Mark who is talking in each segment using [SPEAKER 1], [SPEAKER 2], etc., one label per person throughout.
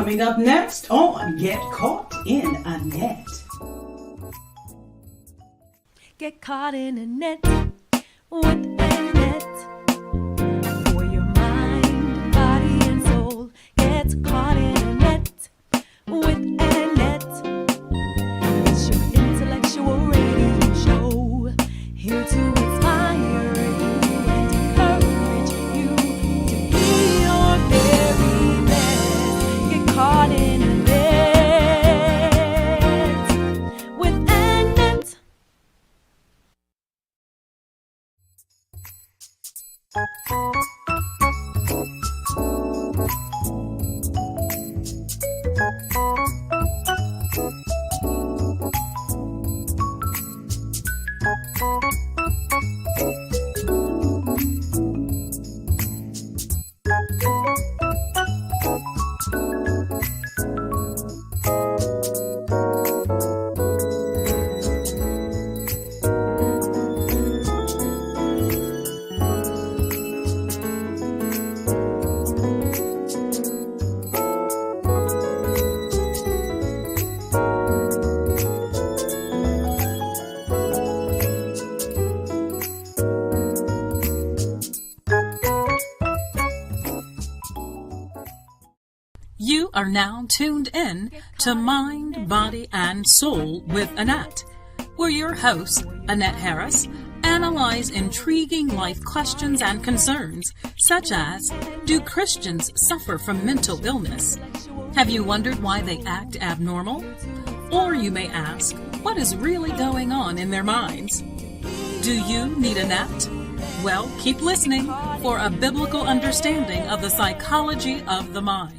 [SPEAKER 1] Coming up next on Get Caught in a Net.
[SPEAKER 2] Get caught in a net with a net. For your mind, body, and soul. Get caught in a net with a net. It's your intellectual radio show. Here to inspire you and encourage you to be your very best. Get caught in a net with a net.
[SPEAKER 3] You are now tuned in to Mind, Body, and Soul with Annette, where your hosts, Annette Harris, analyze intriguing life questions and concerns, such as, do Christians suffer from mental illness? Have you wondered why they act abnormal? Or you may ask, what is really going on in their minds? Do you need Annette? Well, keep listening for a biblical understanding of the psychology of the mind.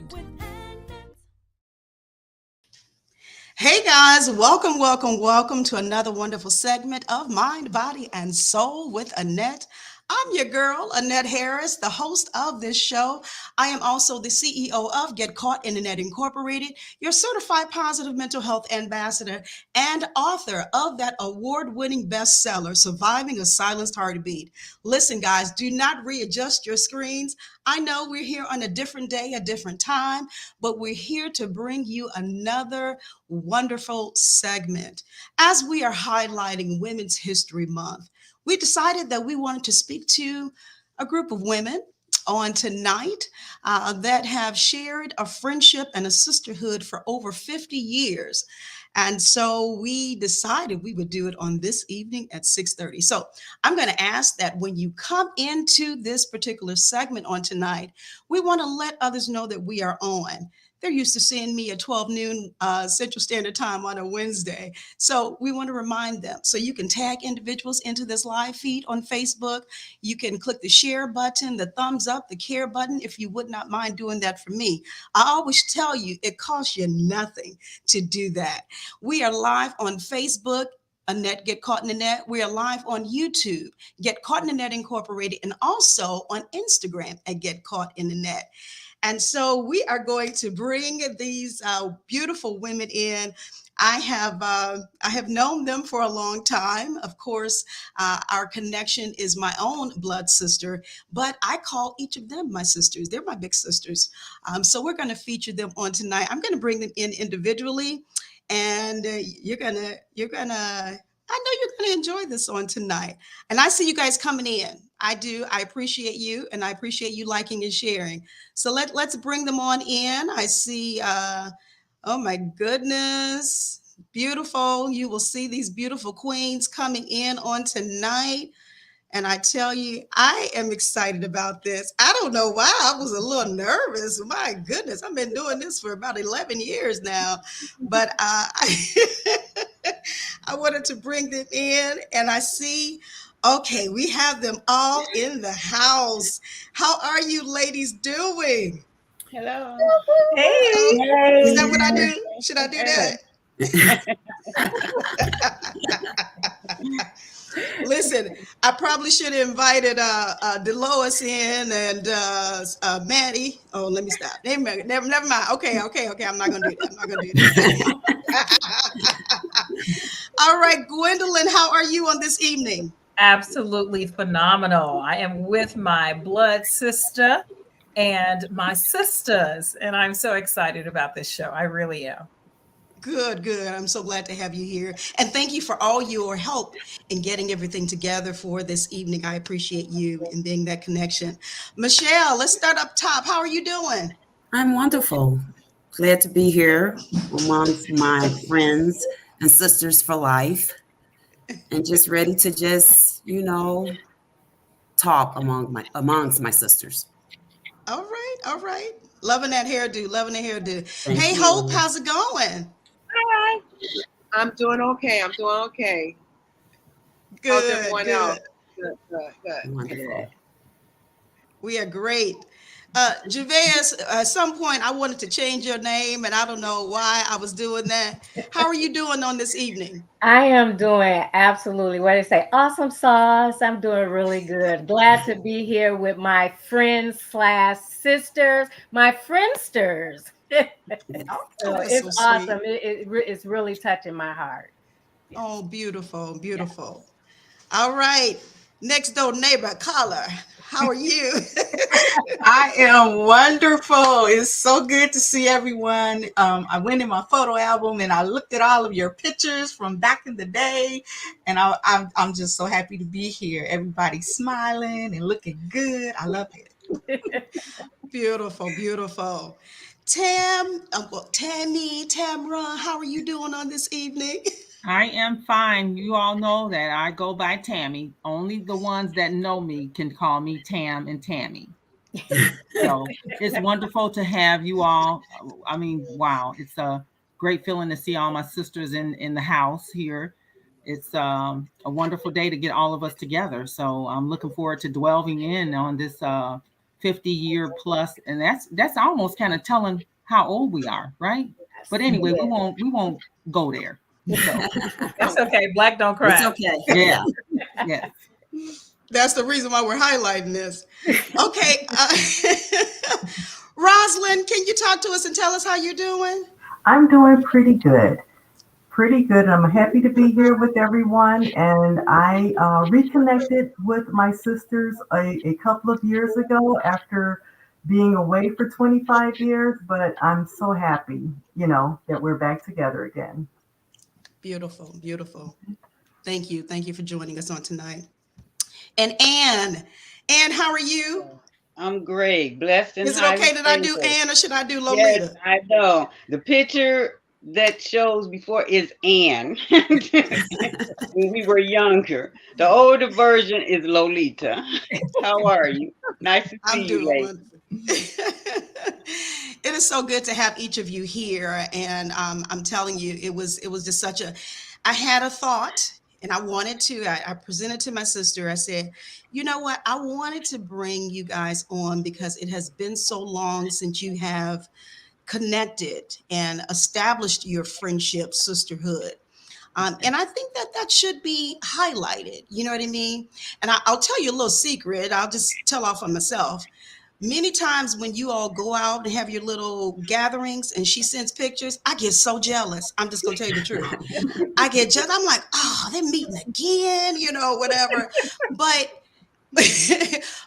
[SPEAKER 4] Hey guys, welcome to another wonderful segment of Mind, Body, and Soul with Annette. I'm your girl, Annette Harris, the host of this show. I am also the CEO of Get Caught in the Net Incorporated, your certified positive mental health ambassador, and author of that award-winning bestseller, Surviving a Silenced Heartbeat. Listen, guys, do not readjust your screens. I know we're here on a different day, a different time, but we're here to bring you another wonderful segment. As we are highlighting Women's History Month, we decided that we wanted to speak to a group of women on tonight that have shared a friendship and a sisterhood for over 50 years. And so we decided we would do it on this evening at 6:30. So I'm going to ask that when you come into this particular segment on tonight, we want to let others know that we are on. They're used to seeing me at 12 noon Central Standard Time on a Wednesday. So we want to remind them. So you can tag individuals into this live feed on Facebook. You can click the share button, the thumbs up, the care button, if you would not mind doing that for me. I always tell you, it costs you nothing to do that. We are live on Facebook, Annette Get Caught in the Net. We are live on YouTube, Get Caught in the Net Incorporated, and also on Instagram at Get Caught in the Net. And so we are going to bring these beautiful women in. I have known them for a long time. Of course, our connection is my own blood sister, but I call each of them my sisters. They're my big sisters. So we're going to feature them on tonight. I'm going to bring them in individually, and you're gonna. I know you're going to enjoy this on tonight. And I see you guys coming in. I do. I appreciate you, and I appreciate you liking and sharing. So let's bring them on in. I see, oh my goodness, beautiful. You will see these beautiful queens coming in on tonight. And I tell you, I am excited about this. I don't know why. I was a little nervous. My goodness, I've been doing this for about 11 years now. But I wanted to bring them in, and I see, okay, we have them all in the house. How are you ladies doing?
[SPEAKER 5] Hello.
[SPEAKER 4] Hey. Is that what I do? Should I do that? Listen, I probably should have invited Delois in and Maddie. Oh, let me stop. Never mind. Okay. I'm not gonna do that. All right, Gwendolyn, how are you on this evening?
[SPEAKER 5] Absolutely phenomenal. I am with my blood sister,
[SPEAKER 3] and my sisters. And I'm so excited about this show. I really am.
[SPEAKER 4] Good, good. I'm so glad to have you here. And thank you for all your help in getting everything together for this evening. I appreciate you and being that connection. Michelle, let's start up top. How are you doing?
[SPEAKER 5] I'm wonderful. Glad to be here amongst my friends and sisters for life and just ready to talk amongst my sisters.
[SPEAKER 4] All right, all right. Loving that hairdo, loving the hairdo.
[SPEAKER 5] Thank
[SPEAKER 4] Hey, Hope,
[SPEAKER 5] you.
[SPEAKER 4] how's it going?
[SPEAKER 6] Hi. I'm doing okay. I'm doing okay. How's
[SPEAKER 4] Good,
[SPEAKER 6] everyone
[SPEAKER 4] good.
[SPEAKER 6] else? Good, good, good.
[SPEAKER 5] Wonderful.
[SPEAKER 4] We are great. Gervais, at some point I wanted to change your name, and I don't know why I was doing that. How are you doing on this evening?
[SPEAKER 7] I am doing absolutely what they say, awesome sauce. I'm doing really good. Glad to be here with my friends slash sisters, my friendsters.
[SPEAKER 4] Oh,
[SPEAKER 7] So
[SPEAKER 4] that's
[SPEAKER 7] it's
[SPEAKER 4] so sweet.
[SPEAKER 7] awesome. It's really touching my heart. Yeah.
[SPEAKER 4] Oh, beautiful,
[SPEAKER 7] Yeah.
[SPEAKER 4] beautiful. All right. Next door neighbor, caller. How are you?
[SPEAKER 8] I am wonderful. It's so good to see everyone. I went in my photo album and I looked at all of your pictures from back in the day, and I'm just so happy to be here. Everybody's smiling and looking good. I love it.
[SPEAKER 4] Beautiful, beautiful. Tammy, Tamra, how are you doing on this evening?
[SPEAKER 9] I am fine. You all know that I go by Tammy. Only the ones that know me can call me Tam and Tammy. So it's wonderful to have you all. I mean, wow, it's a great feeling to see all my sisters in the house here. It's a wonderful day to get all of us together. So I'm looking forward to delving in on this 50-year plus, and that's almost kind of telling how old we are, right? But anyway, we won't go there. So
[SPEAKER 3] It's okay. Black don't cry.
[SPEAKER 5] It's okay.
[SPEAKER 9] yeah, yeah.
[SPEAKER 4] That's the reason why we're highlighting this. Okay. Rosalind, can you talk to us and tell us how you're doing?
[SPEAKER 10] I'm doing pretty good. Pretty good. I'm happy to be here with everyone. And I reconnected with my sisters a couple of years ago after being away for 25 years. But I'm so happy, that we're back together again.
[SPEAKER 4] Beautiful, beautiful. Thank you. Thank you for joining us on tonight. And Ann, how are you?
[SPEAKER 11] I'm great, blessed and
[SPEAKER 4] Is it
[SPEAKER 11] highly
[SPEAKER 4] okay that I do
[SPEAKER 11] favored.
[SPEAKER 4] Ann or should I do
[SPEAKER 11] Yes,
[SPEAKER 4] Lolita?
[SPEAKER 11] I know. The picture that shows before is Anne when we were younger. The older version is Lolita. How are you? Nice to
[SPEAKER 4] I'm
[SPEAKER 11] see you,
[SPEAKER 4] doing
[SPEAKER 11] lady.
[SPEAKER 4] wonderful. It is so good to have each of you here, and I'm telling you, it was just such a. I had a thought, and I wanted to. I presented to my sister. I said, you know what? I wanted to bring you guys on because it has been so long since you have connected and established your friendship, sisterhood. And I think that should be highlighted. You know what I mean? And I'll tell you a little secret. I'll just tell off on myself. Many times when you all go out and have your little gatherings and she sends pictures, I get so jealous. I'm just going to tell you the truth. I get jealous. I'm like, oh, they're meeting again, whatever. But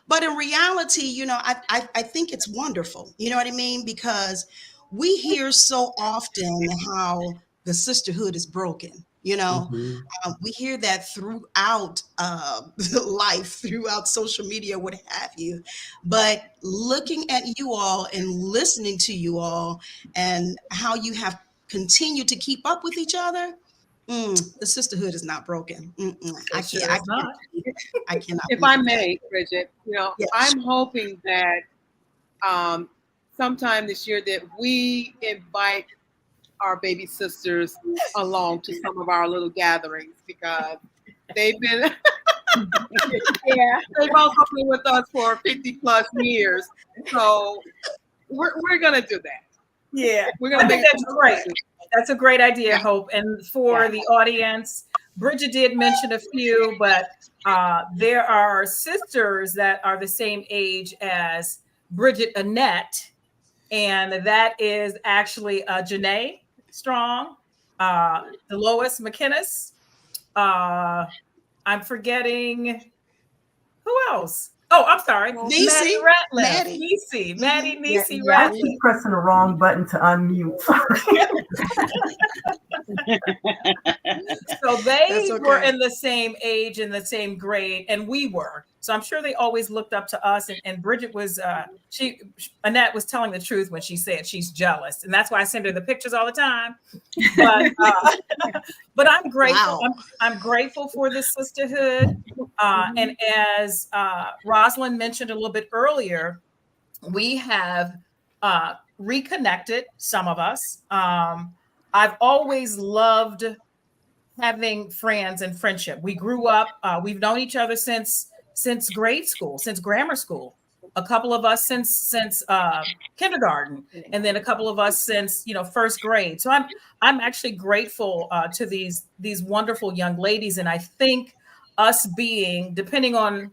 [SPEAKER 4] but in reality, I think it's wonderful. You know what I mean? Because we hear so often how the sisterhood is broken.
[SPEAKER 5] Mhm.
[SPEAKER 4] We hear that throughout life, throughout social media, what have you. But looking at you all and listening to you all and how you have continued to keep up with each other, the sisterhood is not broken. I
[SPEAKER 3] It
[SPEAKER 4] can't.
[SPEAKER 3] sure
[SPEAKER 4] I
[SPEAKER 3] is
[SPEAKER 4] can't.
[SPEAKER 3] not.
[SPEAKER 4] I cannot
[SPEAKER 6] If I
[SPEAKER 4] believe that.
[SPEAKER 6] may, Bridget,
[SPEAKER 4] Yes.
[SPEAKER 6] I'm hoping that sometime this year that we invite our baby sisters along to some of our little gatherings because they've been
[SPEAKER 7] Yeah.
[SPEAKER 6] they've also been with us for 50 plus years. So we're gonna do that.
[SPEAKER 3] Yeah,
[SPEAKER 6] We're
[SPEAKER 3] I
[SPEAKER 6] gonna
[SPEAKER 3] think
[SPEAKER 6] make
[SPEAKER 3] that's great. That's a great idea,
[SPEAKER 6] Yeah.
[SPEAKER 3] Hope. And for
[SPEAKER 7] Yeah.
[SPEAKER 3] the audience, Bridget did mention a few, but there are sisters that are the same age as Bridget Annette, and that is actually Janae Strong, Delois McKinnis. I'm forgetting who else?
[SPEAKER 12] Oh, I'm sorry.
[SPEAKER 4] Nisi,
[SPEAKER 12] Maddie Ratliff.
[SPEAKER 4] Maddie.
[SPEAKER 12] Nisi. Maddie Nisi
[SPEAKER 10] I
[SPEAKER 12] Ratliff.
[SPEAKER 10] keep pressing the wrong button to unmute.
[SPEAKER 12] So they
[SPEAKER 4] okay.
[SPEAKER 12] were in the same age, in the same grade, and we were. So I'm sure they always looked up to us. And Bridget was, Annette was telling the truth when she said she's jealous. And that's why I send her the pictures all the time. But I'm grateful.
[SPEAKER 4] Wow.
[SPEAKER 12] I'm grateful for the sisterhood. And as Rosalind mentioned a little bit earlier, we have reconnected, some of us. I've always loved having friends and friendship. We grew up, we've known each other since grade school, since grammar school. A couple of us since kindergarten, and then a couple of us since first grade. So I'm actually grateful to these wonderful young ladies, and I think us being, depending on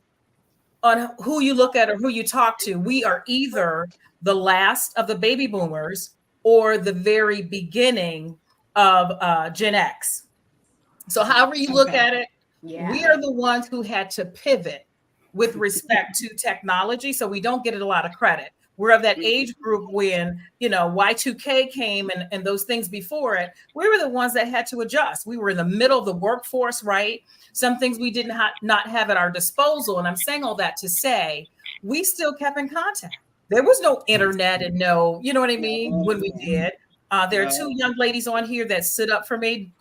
[SPEAKER 12] who you look at or who you talk to, we are either the last of the baby boomers or the very beginning of Gen X. So however you look at it, we are the ones who had to pivot with respect to technology. So we don't get it a lot of credit. We're of that age group when, Y2K came and those things before it, we were the ones that had to adjust. We were in the middle of the workforce, right? Some things we did not have at our disposal. And I'm saying all that to say, we still kept in contact. There was no internet and no, you know what I mean, when we did. There are two young ladies on here that stood up for me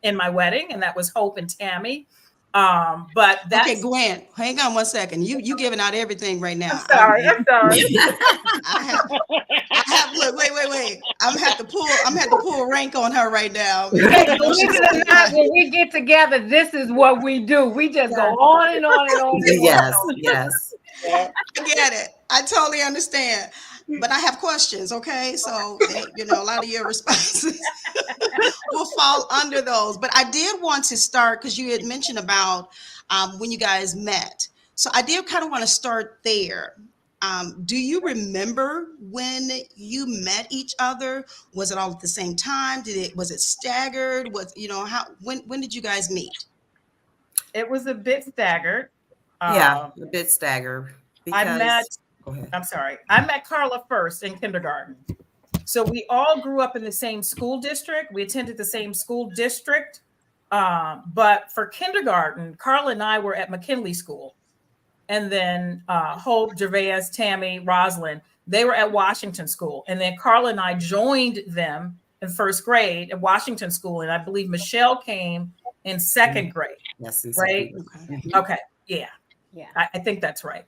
[SPEAKER 12] in my wedding, and that was Hope and Tammy. But that's
[SPEAKER 4] okay, Gwen, hang on one second. You giving out everything right now.
[SPEAKER 12] I'm sorry.
[SPEAKER 4] I have look, wait. I'm gonna have to pull rank on her right now.
[SPEAKER 7] Hey, believe it or not, when we get together, this is what we do. We just go on and on and on.
[SPEAKER 5] Yes.
[SPEAKER 4] I get it. I totally understand. But I have questions, okay? So, a lot of your responses will fall under those. But I did want to start, because you had mentioned about when you guys met. So I did kind of want to start there. Do you remember when you met each other? Was it all at the same time? Was it staggered? When did you guys meet?
[SPEAKER 12] It was a bit staggered.
[SPEAKER 5] A bit staggered.
[SPEAKER 12] I met Carla first in kindergarten. So we all grew up in the same school district. We attended the same school district. But for kindergarten, Carla and I were at McKinley School. And then Hope, Gervais, Tammy, Rosalind, they were at Washington School. And then Carla and I joined them in first grade at Washington School. And I believe Michelle came in second grade.
[SPEAKER 5] Yes,
[SPEAKER 12] right? Okay. Yeah. I think that's right.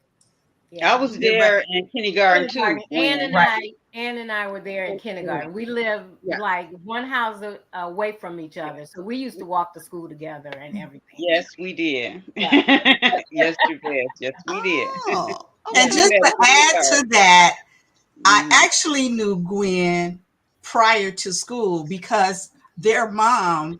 [SPEAKER 11] I was there in kindergarten too.
[SPEAKER 7] Ann and I were there in kindergarten. We lived like one house away from each other. So we used to walk to school together and everything.
[SPEAKER 11] Yes, we did. Yes, you did. Yes, we did.
[SPEAKER 8] And just to add to that, I actually knew Gwen prior to school because their mom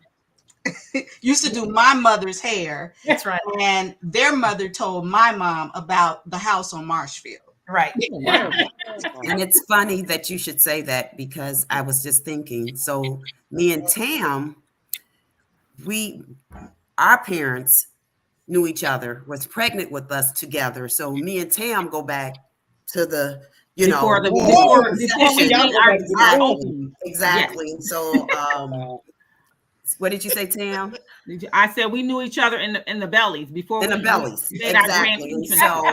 [SPEAKER 8] used to do my mother's hair.
[SPEAKER 12] That's right.
[SPEAKER 8] And their mother told my mom about the house on Marshfield.
[SPEAKER 12] Right.
[SPEAKER 5] And it's funny that you should say that, because I was just thinking, so me and Tam, our parents knew each other, was pregnant with us together. So me and Tam go back to the,
[SPEAKER 9] before we got our
[SPEAKER 5] exactly. Yes. So what did you say, Tam?
[SPEAKER 9] I said we knew each other in the bellies before.
[SPEAKER 5] Exactly. So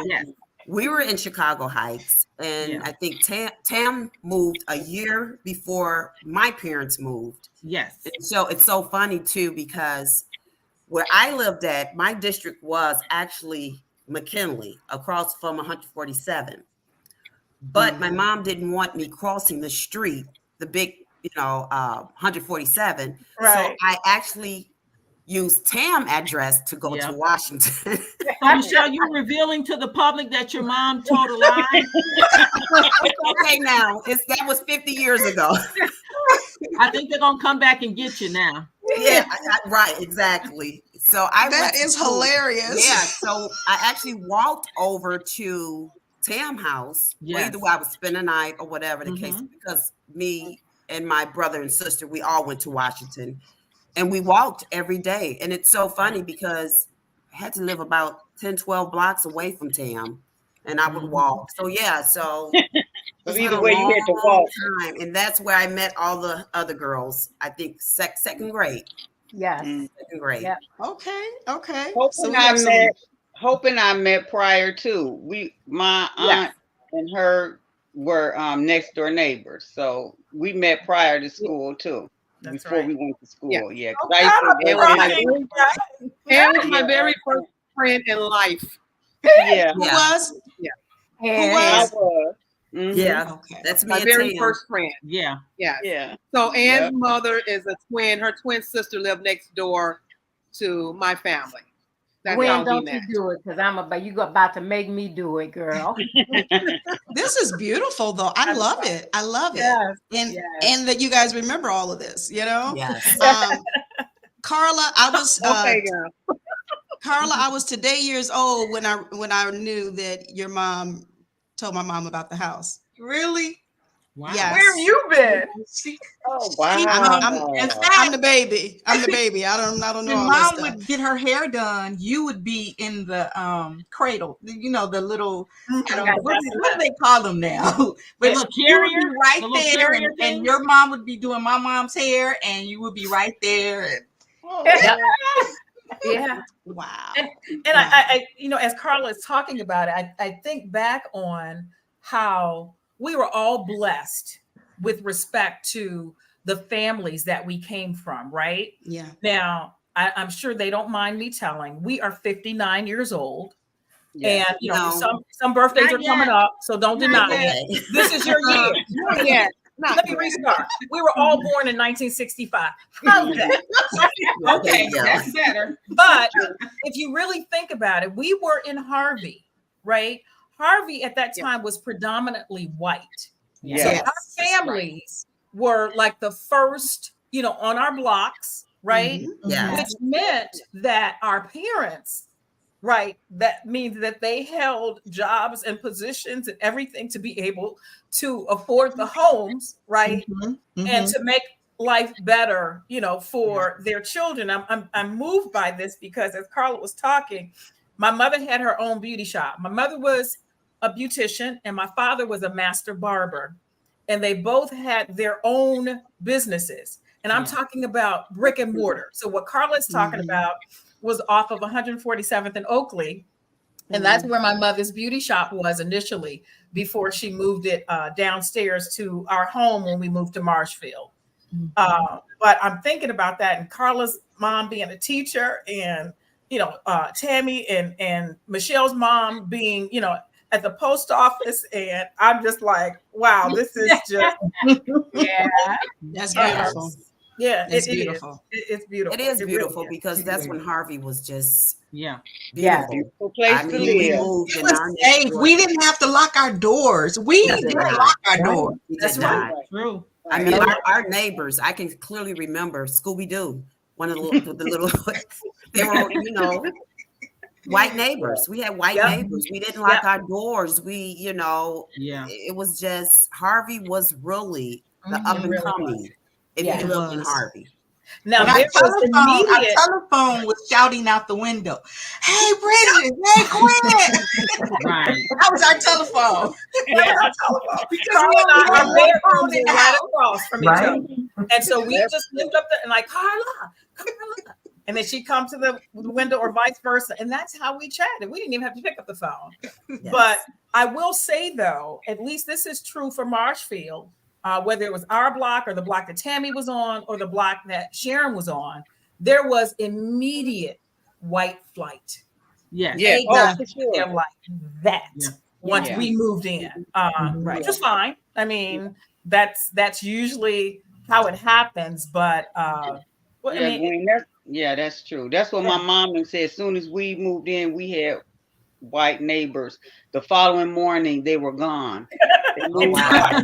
[SPEAKER 5] we were in Chicago Heights, and I think Tam moved a year before my parents moved.
[SPEAKER 9] Yes.
[SPEAKER 5] And so it's so funny too, because where I lived at, my district was actually McKinley, across from 147. But my mom didn't want me crossing the street, the big 147.
[SPEAKER 12] Right.
[SPEAKER 5] So I actually used Tam address to go to Washington.
[SPEAKER 9] So Michelle, you're revealing to the public that your mom told a lie?
[SPEAKER 5] Okay, now that was 50 years ago.
[SPEAKER 9] I think they're gonna come back and get you now.
[SPEAKER 5] Yeah, right, exactly. So
[SPEAKER 4] that is hilarious.
[SPEAKER 5] Yeah, so I actually walked over to Tam house. Either way, I would spend a night or whatever the case, because me and my brother and sister, we all went to Washington, and we walked every day. And it's so funny because I had to live about 10, 12 blocks away from Tam. and I would walk. So yeah, so
[SPEAKER 11] So
[SPEAKER 5] it's been
[SPEAKER 11] either
[SPEAKER 5] a
[SPEAKER 11] way, you had to
[SPEAKER 5] long
[SPEAKER 11] walk.
[SPEAKER 5] time, and that's where I met all the other girls. I think second grade.
[SPEAKER 7] Yes.
[SPEAKER 5] Second grade.
[SPEAKER 7] Yep.
[SPEAKER 4] Okay. Okay. So
[SPEAKER 11] Hoping
[SPEAKER 4] we
[SPEAKER 11] I
[SPEAKER 4] have some.
[SPEAKER 11] met, hoping I met prior to. My aunt and her were next door neighbors, so we met prior to school too.
[SPEAKER 12] That's
[SPEAKER 11] Before
[SPEAKER 12] right.
[SPEAKER 11] we went to school, yeah. 'cause
[SPEAKER 12] Oh,
[SPEAKER 11] I used
[SPEAKER 12] God,
[SPEAKER 11] to
[SPEAKER 6] And
[SPEAKER 11] work
[SPEAKER 6] was
[SPEAKER 11] in
[SPEAKER 6] my
[SPEAKER 11] the-
[SPEAKER 6] very, and was my very first friend in life.
[SPEAKER 11] yeah,
[SPEAKER 4] Who
[SPEAKER 5] Yeah.
[SPEAKER 4] was?
[SPEAKER 6] Yeah.
[SPEAKER 4] Who
[SPEAKER 7] And
[SPEAKER 11] I
[SPEAKER 4] was?
[SPEAKER 11] was. Mhm.
[SPEAKER 5] Yeah,
[SPEAKER 4] Okay.
[SPEAKER 5] that's me
[SPEAKER 6] My
[SPEAKER 5] and
[SPEAKER 6] very
[SPEAKER 5] Tam.
[SPEAKER 6] first friend.
[SPEAKER 9] Yeah.
[SPEAKER 6] Yes.
[SPEAKER 11] Yeah.
[SPEAKER 6] So Ann's
[SPEAKER 11] Yep.
[SPEAKER 6] mother is a twin. Her twin sister lived next door to my family. That's
[SPEAKER 7] when
[SPEAKER 6] how we
[SPEAKER 7] don't
[SPEAKER 6] met.
[SPEAKER 7] you do it? Because you about to make me do it, girl.
[SPEAKER 4] This is beautiful, though. I love it. I love it.
[SPEAKER 7] Yes.
[SPEAKER 4] And
[SPEAKER 7] Yes.
[SPEAKER 4] and that you guys remember all of this, you know?
[SPEAKER 5] Yes.
[SPEAKER 4] Carla, I was
[SPEAKER 6] Okay, girl.
[SPEAKER 4] Carla, I was today years old when I knew that your mom told my mom about the house.
[SPEAKER 8] Really?
[SPEAKER 9] Wow.
[SPEAKER 4] Yes.
[SPEAKER 12] Where have you been?
[SPEAKER 11] Oh
[SPEAKER 4] I'm
[SPEAKER 11] wow.
[SPEAKER 4] the baby. I'm the baby. I don't know
[SPEAKER 8] When
[SPEAKER 4] all this
[SPEAKER 8] mom
[SPEAKER 4] stuff.
[SPEAKER 8] would get her hair done, you would be in the cradle. You know, the little, I don't know, what do they call them now? But
[SPEAKER 9] Little
[SPEAKER 8] you would be
[SPEAKER 9] carrier?
[SPEAKER 8] right
[SPEAKER 9] The little
[SPEAKER 8] there,
[SPEAKER 9] carrier
[SPEAKER 8] and
[SPEAKER 9] thing?
[SPEAKER 8] your mom would be doing my mom's hair, and you would be right there. And
[SPEAKER 7] Yeah.
[SPEAKER 4] Wow.
[SPEAKER 12] And I, as Carla is talking about it, I think back on how we were all blessed with respect to the families that we came from, right?
[SPEAKER 4] Yeah.
[SPEAKER 12] Now, I'm sure they don't mind me telling, we are 59 years old.
[SPEAKER 11] Yeah.
[SPEAKER 12] And
[SPEAKER 5] No.
[SPEAKER 12] some birthdays
[SPEAKER 8] Not
[SPEAKER 12] are coming
[SPEAKER 8] yet.
[SPEAKER 12] up, so don't deny
[SPEAKER 8] Not yet.
[SPEAKER 12] it. This is your year.
[SPEAKER 6] Not yet. Not
[SPEAKER 12] Let me
[SPEAKER 6] yet.
[SPEAKER 12] restart. We were all born in 1965. How's that?
[SPEAKER 9] Okay,
[SPEAKER 5] Yeah.
[SPEAKER 9] that's better.
[SPEAKER 12] But if you really think about it, we were in Harvey, right? Harvey at that time was predominantly white.
[SPEAKER 11] Yeah.
[SPEAKER 12] So
[SPEAKER 5] Yes.
[SPEAKER 12] our families were like the first, on our blocks, right?
[SPEAKER 5] Yeah.
[SPEAKER 12] Which meant that our parents, right, that means that they held jobs and positions and everything to be able to afford the homes, right? And to make life better, for their children. I'm moved by this because as Carla was talking, my mother had her own beauty shop. My mother was a beautician and my father was a master barber. And they both had their own businesses. And I'm talking about brick and mortar. So what Carla's talking about was off of 147th and Oakley. And that's where my mother's beauty shop was initially before she moved it downstairs to our home when we moved to Marshfield. But I'm thinking about that, and Carla's mom being a teacher, and Tammy and Michelle's mom being at the post office, and I'm just like, wow, this is just
[SPEAKER 4] That's beautiful.
[SPEAKER 12] Yeah,
[SPEAKER 4] It's
[SPEAKER 12] it is.
[SPEAKER 4] beautiful.
[SPEAKER 12] It's beautiful.
[SPEAKER 5] It is
[SPEAKER 12] It
[SPEAKER 5] beautiful
[SPEAKER 12] really is.
[SPEAKER 5] because that's when Harvey was just
[SPEAKER 9] Yeah.
[SPEAKER 5] beautiful.
[SPEAKER 11] Beautiful place
[SPEAKER 5] I
[SPEAKER 11] to
[SPEAKER 5] mean, we
[SPEAKER 11] live.
[SPEAKER 5] moved
[SPEAKER 8] it
[SPEAKER 5] in
[SPEAKER 8] was
[SPEAKER 5] our next
[SPEAKER 8] safe.
[SPEAKER 5] door.
[SPEAKER 8] We didn't have to lock our doors. We didn't lock our doors.
[SPEAKER 5] We did
[SPEAKER 12] That's
[SPEAKER 5] not.
[SPEAKER 12] right.
[SPEAKER 9] True.
[SPEAKER 5] I mean, our neighbors, I can clearly remember Scooby-Doo, one of the little they were, white neighbors. We had white neighbors. We didn't lock our doors. We,
[SPEAKER 9] Yeah.
[SPEAKER 5] it was just, Harvey was really the up and coming if
[SPEAKER 7] Yeah.
[SPEAKER 5] you lived in Harvey.
[SPEAKER 12] Now
[SPEAKER 8] And
[SPEAKER 12] there was
[SPEAKER 8] our
[SPEAKER 12] immediate.
[SPEAKER 8] telephone was shouting out the window, "Hey, Bridget! Hey, Gwen!"
[SPEAKER 9] Right.
[SPEAKER 8] That was our telephone.
[SPEAKER 12] Yeah.
[SPEAKER 8] Because
[SPEAKER 12] Carla
[SPEAKER 8] we
[SPEAKER 12] and
[SPEAKER 8] only
[SPEAKER 12] I,
[SPEAKER 8] had
[SPEAKER 12] our
[SPEAKER 8] one
[SPEAKER 12] bedrooms
[SPEAKER 8] phone in
[SPEAKER 12] were
[SPEAKER 8] the
[SPEAKER 12] right
[SPEAKER 8] house.
[SPEAKER 12] across from each
[SPEAKER 10] Right?
[SPEAKER 12] other. And so we just lived up there and like, Carla. And then she'd come to the window or vice versa. And that's how we chatted. We didn't even have to pick up the phone.
[SPEAKER 5] Yes.
[SPEAKER 12] But I will say, though, at least this is true for Marshfield, whether it was our block or the block that Tammy was on or the block that Sharon was on, there was immediate white flight.
[SPEAKER 9] Yes.
[SPEAKER 11] Yeah.
[SPEAKER 12] They
[SPEAKER 11] Oh,
[SPEAKER 12] got
[SPEAKER 11] for sure.
[SPEAKER 12] there like that
[SPEAKER 9] Yeah.
[SPEAKER 12] once
[SPEAKER 11] Yeah.
[SPEAKER 12] we moved in,
[SPEAKER 4] Right.
[SPEAKER 12] which is fine. I mean, that's usually how it happens. But well,
[SPEAKER 11] Yeah,
[SPEAKER 12] I mean,
[SPEAKER 11] Gwen, that's true. That's what my mom said. As soon as we moved in, we had white neighbors. The following morning, they were gone. They moved out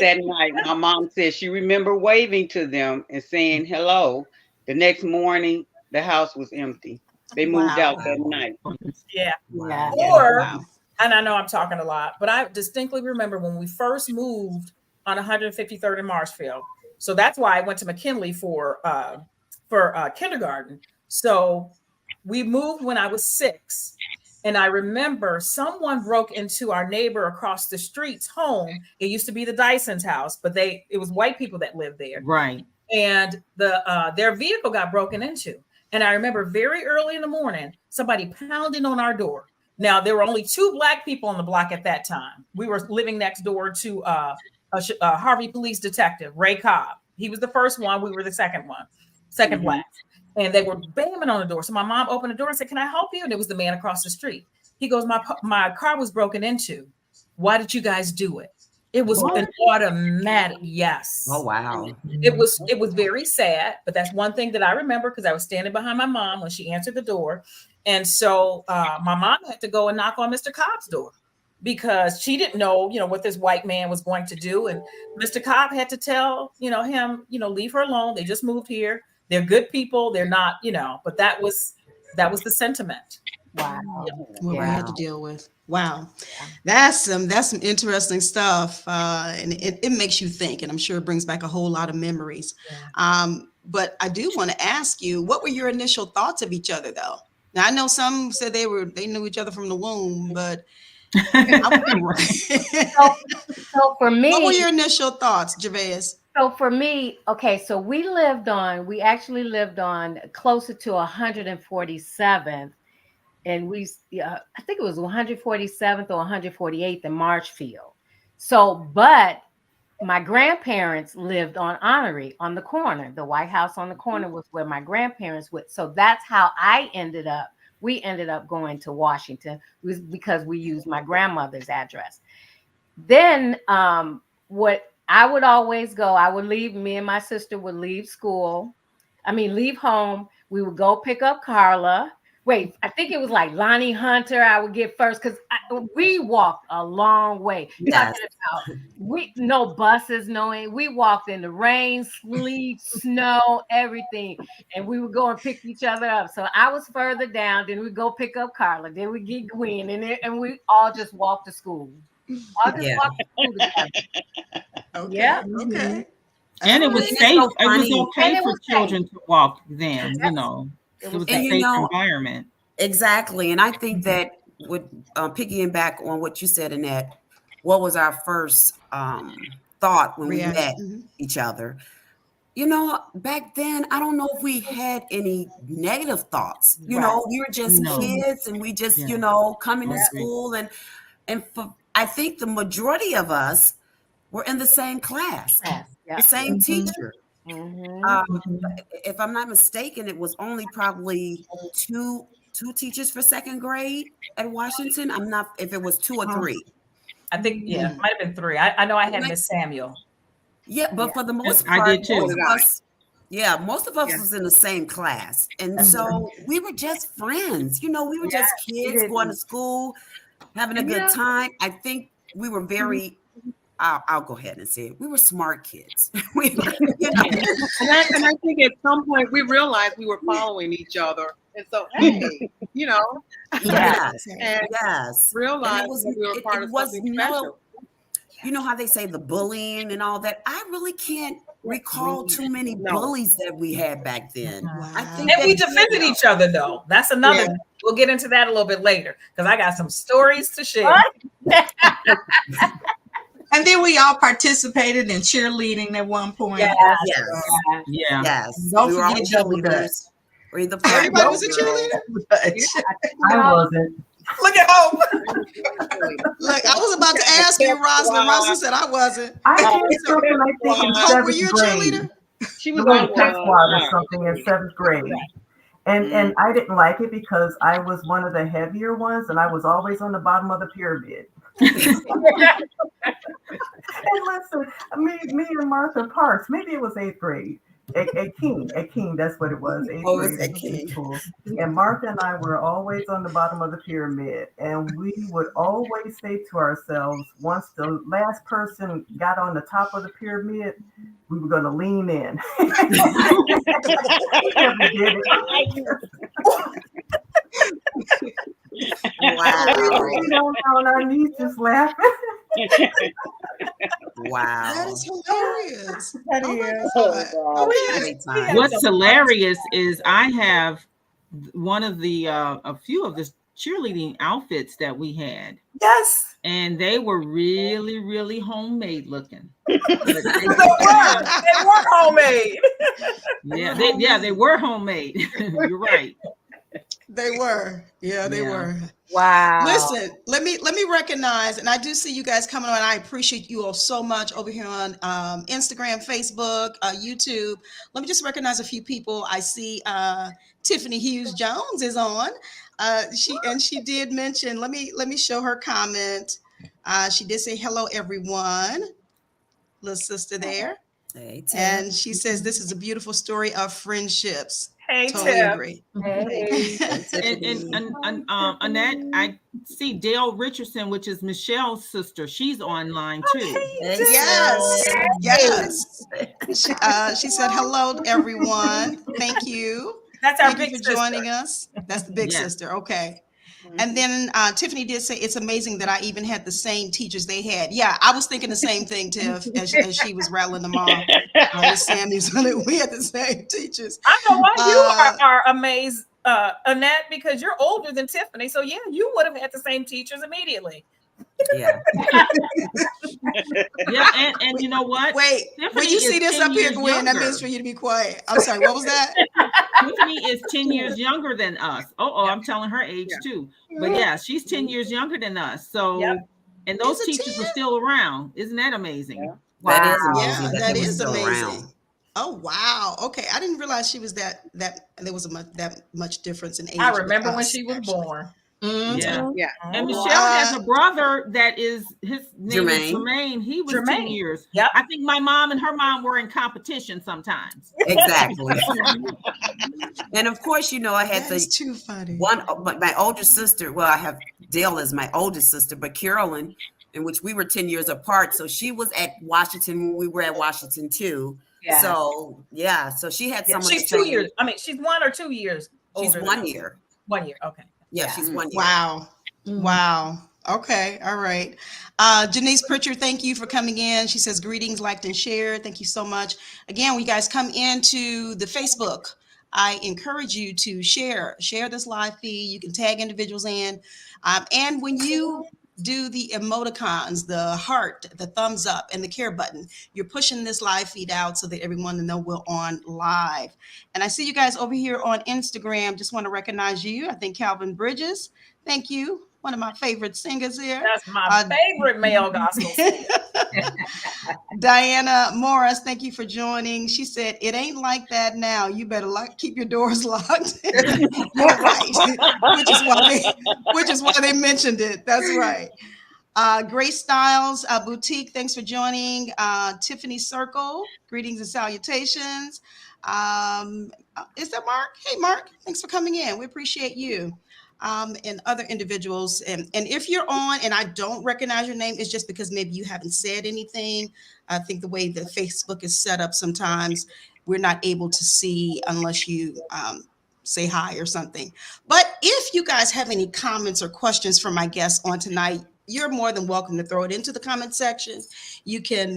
[SPEAKER 11] that night. My mom said she remembered waving to them and saying hello. The next morning, the house was empty. They moved out that night.
[SPEAKER 12] yeah.
[SPEAKER 7] Yeah.
[SPEAKER 12] Or,
[SPEAKER 4] Wow.
[SPEAKER 12] and I know I'm talking a lot, but I distinctly remember when we first moved on 153rd in Marshfield. So that's why I went to McKinley for kindergarten. So we moved when I was 6. And I remember someone broke into our neighbor across the street's home. It used to be the Dyson's house, but it was white people that lived there.
[SPEAKER 9] Right.
[SPEAKER 12] And their vehicle got broken into. And I remember very early in the morning, somebody pounding on our door. Now, there were only 2 Black people on the block at that time. We were living next door to a Harvey police detective, Ray Cobb. He was the first one. We were the second Black. And they were banging on the door. So my mom opened the door and said, "Can I help you?" And it was the man across the street. He goes, my car was broken into. Why did you guys do it? It was an automatic yes.
[SPEAKER 5] Oh, wow.
[SPEAKER 12] It was very sad, but that's one thing that I remember because I was standing behind my mom when she answered the door. And so my mom had to go and knock on Mr. Cobb's door because she didn't know, what this white man was going to do. And Mr. Cobb had to tell, him, leave her alone. They just moved here. They're good people. They're not, but that was the sentiment.
[SPEAKER 4] Wow. What we had to deal with. Wow. That's some interesting stuff. And it makes you think, and I'm sure it brings back a whole lot of memories. Yeah. But I do want to ask you, what were your initial thoughts of each other though? Now I know some said they knew each other from the womb, but
[SPEAKER 7] so for me,
[SPEAKER 4] what were your initial thoughts, Gervais?
[SPEAKER 7] So for me, okay, so we actually lived on closer to 147th. And I think it was 147th or 148th in Marshfield. So, but my grandparents lived on Honorary on the corner. The White House on the corner was where my grandparents went. So that's how we ended up going to Washington because we used my grandmother's address. Then what I would always go, me and my sister would leave home. We would go pick up Carla. Wait, I think it was like Lonnie Hunter. I would get first because we walked a long way.
[SPEAKER 5] Yes.
[SPEAKER 7] No buses, we walked in the rain, sleet, snow, everything. And we would go and pick each other up. So I was further down. Then we'd go pick up Carla. Then we get Gwen. And we all just walked to school. Walked to school together.
[SPEAKER 4] Okay.
[SPEAKER 7] Yeah.
[SPEAKER 4] Okay.
[SPEAKER 9] And it was safe.
[SPEAKER 5] So
[SPEAKER 9] it was okay for children to walk then, It was a safe environment.
[SPEAKER 5] Exactly. And I think that would piggyback on what you said, Annette. What was our first thought when we met each other? Back then, I don't know if we had any negative thoughts. We were just kids and we just, coming to school. And I think the majority of us were in the same class, the same teacher. If I'm not mistaken, it was only probably two teachers for second grade at Washington. I'm not if it was 2 or 3.
[SPEAKER 12] I think it might have been 3. I know I had Miss Samuel.
[SPEAKER 5] Yeah, but for the most part,
[SPEAKER 9] I did too.
[SPEAKER 5] Most of us was in the same class, and so we were just friends. We were just kids going to school, having a good time. I think we were very. I'll go ahead and say it. We were smart kids. We were,
[SPEAKER 6] and I think at some point we realized we were following each other, and so hey,
[SPEAKER 5] yes,
[SPEAKER 6] realized we were part of something special.
[SPEAKER 5] You know how they say the bullying and all that? I really can't recall too many bullies that we had back then.
[SPEAKER 12] Wow. I think we defended each other though. That's another one. We'll get into that a little bit later because I got some stories to share.
[SPEAKER 8] And then we all participated in cheerleading at one point.
[SPEAKER 5] Yes. Don't forget cheerleaders.
[SPEAKER 4] Everybody was a cheerleader?
[SPEAKER 10] I wasn't.
[SPEAKER 4] Look at Hope. Look, I was about to ask you, Rosalind. Rosalind said I wasn't.
[SPEAKER 10] I did something, I think, in
[SPEAKER 4] Hope,
[SPEAKER 10] seventh
[SPEAKER 4] were you a
[SPEAKER 10] grade.
[SPEAKER 4] cheerleader?
[SPEAKER 6] She was
[SPEAKER 10] on text or something in 7th grade. And I didn't like it because I was one of the heavier ones and I was always on the bottom of the pyramid. And listen, me and Martha Parks, maybe it was 8th grade. A king, that's what it was. 8th grade. And Martha and I were always on the bottom of the pyramid. And we would always say to ourselves, once the last person got on the top of the pyramid, we were going to lean in. We never did it.
[SPEAKER 5] Wow.
[SPEAKER 10] On our knees just laughing.
[SPEAKER 5] Wow.
[SPEAKER 4] That is hilarious.
[SPEAKER 9] What's hilarious is I have one of the a few of the cheerleading outfits that we had.
[SPEAKER 12] Yes.
[SPEAKER 9] And they were really, really homemade looking.
[SPEAKER 12] They were homemade.
[SPEAKER 9] They were homemade. You're right.
[SPEAKER 4] They were. Yeah, they were.
[SPEAKER 7] Wow.
[SPEAKER 4] Listen, let me recognize, and I do see you guys coming on. I appreciate you all so much over here on Instagram, Facebook, YouTube. Let me just recognize a few people. I see Tiffany Hughes Jones is on. She did mention. Let me show her comment. She did say hello, everyone. Little sister there.
[SPEAKER 5] Hey, Tim.
[SPEAKER 4] And she says this is a beautiful story of friendships.
[SPEAKER 12] Hey,
[SPEAKER 4] totally
[SPEAKER 12] Tim.
[SPEAKER 4] agree.
[SPEAKER 7] Hey.
[SPEAKER 9] And Annette, I see Dale Richardson, which is Michelle's sister. She's online too.
[SPEAKER 4] Yes. She said hello, everyone. Thank you.
[SPEAKER 12] That's our
[SPEAKER 4] Thank
[SPEAKER 12] big
[SPEAKER 4] you for
[SPEAKER 12] sister.
[SPEAKER 4] joining us. That's the big sister. Okay. And then Tiffany did say it's amazing that I even had the same teachers they had. Yeah, I was thinking the same thing, Tiff, as she was rattling them off. Miss Samuels, we had the same teachers.
[SPEAKER 12] I know why you are amazed, Annette, because you're older than Tiffany. So yeah, you would have had the same teachers immediately.
[SPEAKER 5] Yeah.
[SPEAKER 9] Yeah, and you know what?
[SPEAKER 4] Wait, when you see this up here, Gwen, that means for you to be quiet. I'm sorry, what was that?
[SPEAKER 9] Tiffany is 10 years younger than us. I'm telling her age too. But yeah, she's 10 years younger than us. So, and those teachers are still around. Isn't that amazing?
[SPEAKER 5] Yeah. Wow. That is amazing.
[SPEAKER 4] Yeah, that is amazing.
[SPEAKER 5] Around.
[SPEAKER 4] Oh wow. Okay, I didn't realize she was that there was that much difference in age.
[SPEAKER 12] I remember when she was born.
[SPEAKER 9] Mm-hmm.
[SPEAKER 6] Yeah.
[SPEAKER 9] And Michelle has a brother that is, his name is
[SPEAKER 5] Jermaine.
[SPEAKER 9] Jermaine. He was 10 years.
[SPEAKER 12] Yep.
[SPEAKER 9] I think my mom and her mom were in competition sometimes.
[SPEAKER 5] Exactly. And of course, you know, I had
[SPEAKER 4] too funny.
[SPEAKER 5] My older sister. Well, I have Dale as my oldest sister, but Carolyn, in which we were 10 years apart. So she was at Washington when we were at Washington too. Yeah. So she had some.
[SPEAKER 12] She's 2 years. I mean, she's 1 or 2 years.
[SPEAKER 5] She's 1 year.
[SPEAKER 12] 1 year. Okay.
[SPEAKER 5] Yeah, she's 1 year.
[SPEAKER 4] Wow. Wow. Okay. All right. Janice Pritchard, thank you for coming in. She says greetings, liked and shared. Thank you so much. Again, we guys come into the Facebook. I encourage you to share this live feed. You can tag individuals in. And when you do the emoticons, the heart, the thumbs up, and the care button, you're pushing this live feed out so that everyone will know we're on live. And I see you guys over here on Instagram. Just want to recognize you. I think Calvin Bridges. Thank you. One of my favorite singers here.
[SPEAKER 12] That's my favorite male gospel singer.
[SPEAKER 4] Diana Morris, thank you for joining. She said, it ain't like that now. You better keep your doors locked. You're right. Which is why they mentioned it. That's right. Grace Styles, Boutique, thanks for joining. Tiffany Circle, greetings and salutations. Is that Mark? Hey, Mark, thanks for coming in. We appreciate you. And other individuals. And if you're on and I don't recognize your name, it's just because maybe you haven't said anything. I think the way that Facebook is set up, sometimes we're not able to see unless you say hi or something. But if you guys have any comments or questions for my guests on tonight, you're more than welcome to throw it into the comment section. You can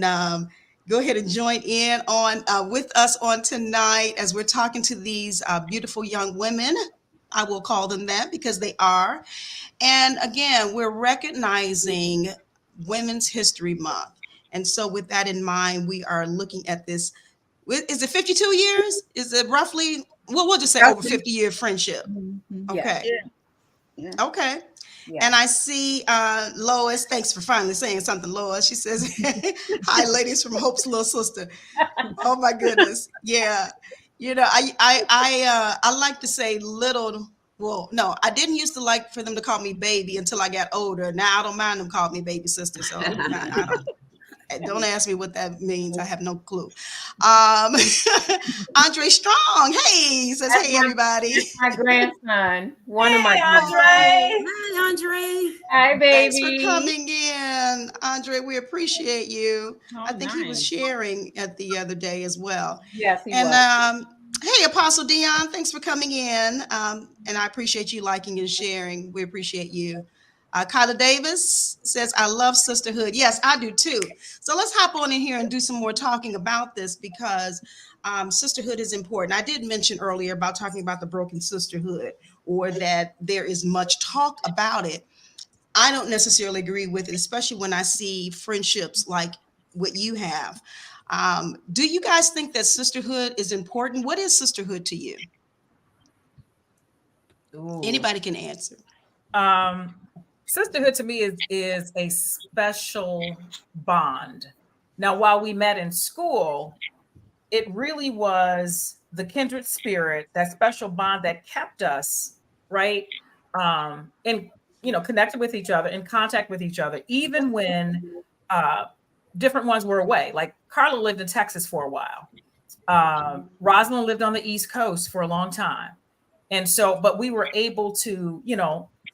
[SPEAKER 4] go ahead and join in on with us on tonight as we're talking to these beautiful young women. I will call them that because they are. And again, we're recognizing Women's History Month. And so with that in mind, we are looking at this. Is it 52 years? Is it roughly, we'll just say over 50-year friendship. Okay.
[SPEAKER 11] Yeah.
[SPEAKER 4] Okay. Yeah. And I see Lois, thanks for finally saying something, Lois. She says, hi, ladies from Hope's little sister. Oh my goodness. Yeah. You know, I like to say little. Well, no, I didn't used to like for them to call me baby until I got older. Now I don't mind them calling me baby sister. So don't ask me what that means. I have no clue. Andre Strong, hey, he says, hey, everybody.
[SPEAKER 7] My grandson. One of my
[SPEAKER 12] Andre.
[SPEAKER 5] Hi, Andre.
[SPEAKER 7] Hi, baby.
[SPEAKER 4] Thanks for coming in, Andre. We appreciate you.
[SPEAKER 9] Oh,
[SPEAKER 4] I think he was sharing at the other day as well.
[SPEAKER 7] Yes, he
[SPEAKER 4] was. Hey, Apostle Dion, thanks for coming in. And I appreciate you liking and sharing. We appreciate you. Kyla Davis says, I love sisterhood. Yes, I do too. So let's hop on in here and do some more talking about this because sisterhood is important. I did mention earlier about talking about the broken sisterhood. or that there is much talk about it, I don't necessarily agree with it, especially when I see friendships like what you have. Do you guys think that sisterhood is important? What is sisterhood to you?
[SPEAKER 12] Ooh.
[SPEAKER 4] Anybody can answer.
[SPEAKER 12] Sisterhood to me is a special bond. Now, while we met in school, it really was the kindred spirit, that special bond that kept us, right, in, connected with each other, in contact with each other, even when different ones were away. Like Carla lived in Texas for a while. Rosalind lived on the East Coast for a long time. And so, but we were able to,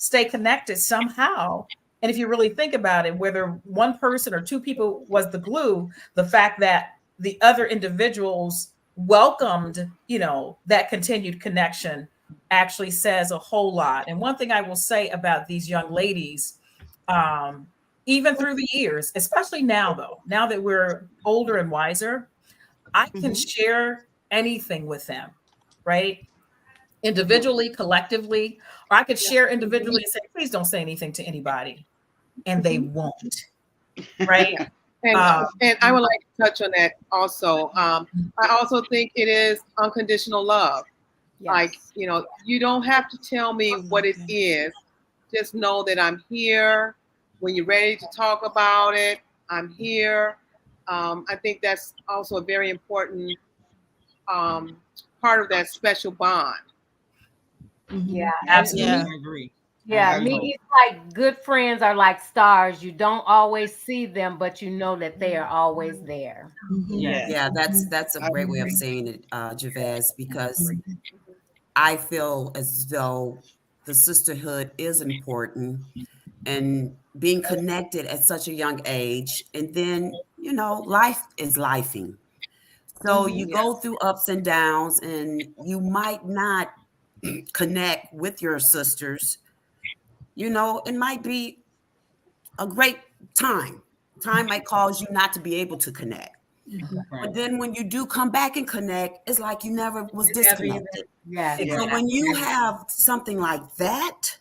[SPEAKER 12] stay connected somehow. And if you really think about it, whether one person or two people was the glue, the fact that the other individuals welcomed, that continued connection actually says a whole lot. And one thing I will say about these young ladies, even through the years, especially now, though, now that we're older and wiser, I can share anything with them, right? Individually, collectively, or I could share individually and say, please don't say anything to anybody. And they won't, right?
[SPEAKER 6] And I would like to touch on that also. I also think it is unconditional love. Yes. Like, you don't have to tell me what it is. Just know that I'm here. When you're ready to talk about it, I'm here. I think that's also a very important part of that special bond.
[SPEAKER 7] Yeah,
[SPEAKER 12] absolutely.
[SPEAKER 9] I agree.
[SPEAKER 7] Yeah, me, it's like good friends are like stars. You don't always see them, but you know that they are always there.
[SPEAKER 5] Yeah, that's a great way of saying it, Javez, because I feel as though the sisterhood is important and being connected at such a young age. And then, life is lifing. So you go through ups and downs, and you might not connect with your sisters. It might be a great time. Time might cause you not to be able to connect. But then when you do come back and connect, it's like you never was disconnected.
[SPEAKER 7] Yeah.
[SPEAKER 5] So when you have something like that,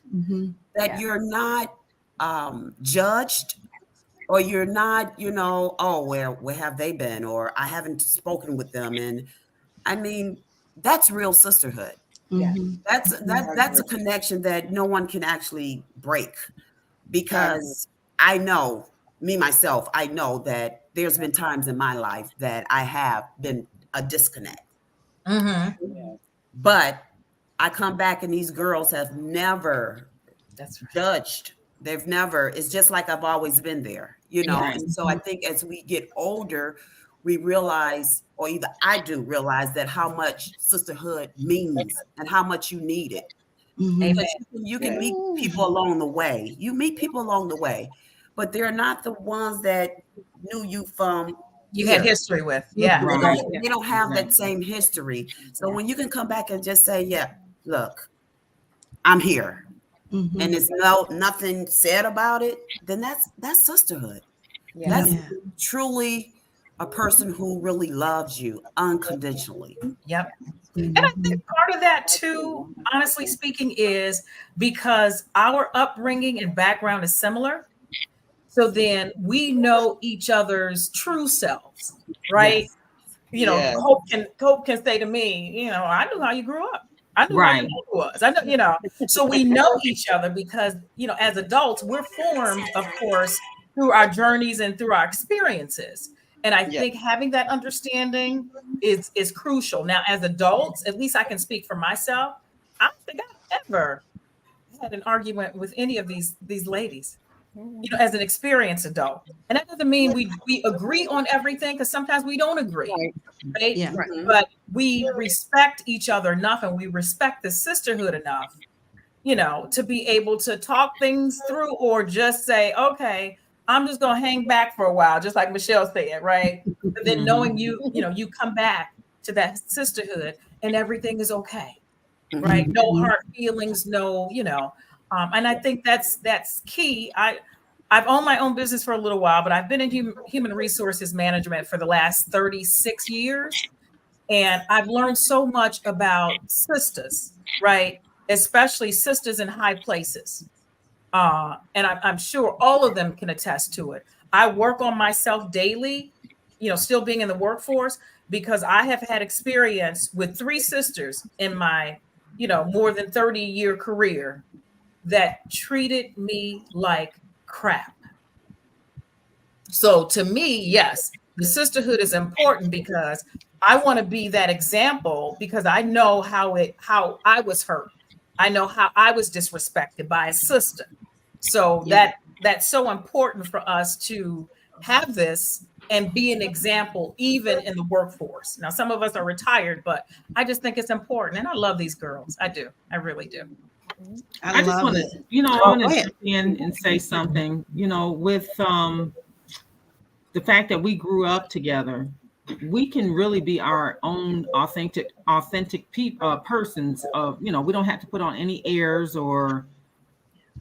[SPEAKER 5] that you're not judged, or you're not, oh, where have they been? Or I haven't spoken with them. And I mean, that's real sisterhood. That's a connection that no one can actually break, because I know myself, I know that there's been times in my life that I have been a disconnect. But I come back and these girls have never judged. They've never, it's just like I've always been there, And so I think as we get older, we realize, or either I do realize, that how much sisterhood means and how much you need it. You can meet people along the way. You meet people along the way, but they're not the ones that knew you from
[SPEAKER 12] you had history with.
[SPEAKER 5] They don't have that same history. So when you can come back and just say, yeah, look, I'm here. And it's nothing said about it, then that's sisterhood. That's truly a person who really loves you unconditionally.
[SPEAKER 12] Yep. And I think part of that too, honestly speaking, is because our upbringing and background is similar. So then we know each other's true selves, right? Hope can say to me, I knew how you grew up. I knew how your mother was. I know, so we know each other because, as adults, we're formed, of course, through our journeys and through our experiences. And I think having that understanding is crucial. Now, as adults, at least I can speak for myself. I don't think I've ever had an argument with any of these ladies, as an experienced adult. And that doesn't mean we agree on everything, because sometimes we don't agree, right? Yeah. But we respect each other enough, and we respect the sisterhood enough, to be able to talk things through, or just say, okay, I'm just going to hang back for a while, just like Michelle said, right? But then knowing you come back to that sisterhood and everything is okay, right? No hard feelings, no, and I think that's key. I've owned my own business for a little while, but I've been in human resources management for the last 36 years. And I've learned so much about sisters, right? especially sisters in high places. And I'm sure all of them can attest to it. I work on myself daily, still being in the workforce, because I have had experience with 3 sisters in my, more than 30-year career that treated me like crap. So to me, yes, the sisterhood is important because I want to be that example, because I know how I was hurt. I know how I was disrespected by a sister. So that's so important for us to have this and be an example, even in the workforce. Now, some of us are retired, but I just think it's important. And I love these girls. I do. I really do.
[SPEAKER 9] I just want to, I want to jump in and say something, with the fact that we grew up together, we can really be our own authentic persons of, we don't have to put on any airs, or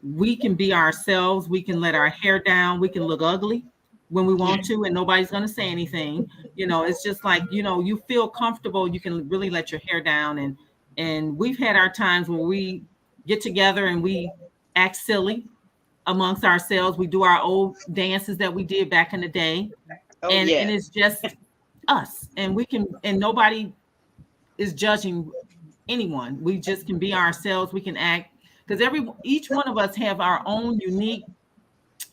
[SPEAKER 9] we can be ourselves. We can let our hair down. We can look ugly when we want to, and nobody's going to say anything. It's just like, you feel comfortable. You can really let your hair down. And we've had our times where we get together and we act silly amongst ourselves. We do our old dances that we did back in the day. And it's just us, and nobody is judging anyone. We just can be ourselves. We can act, because each one of us have our own unique,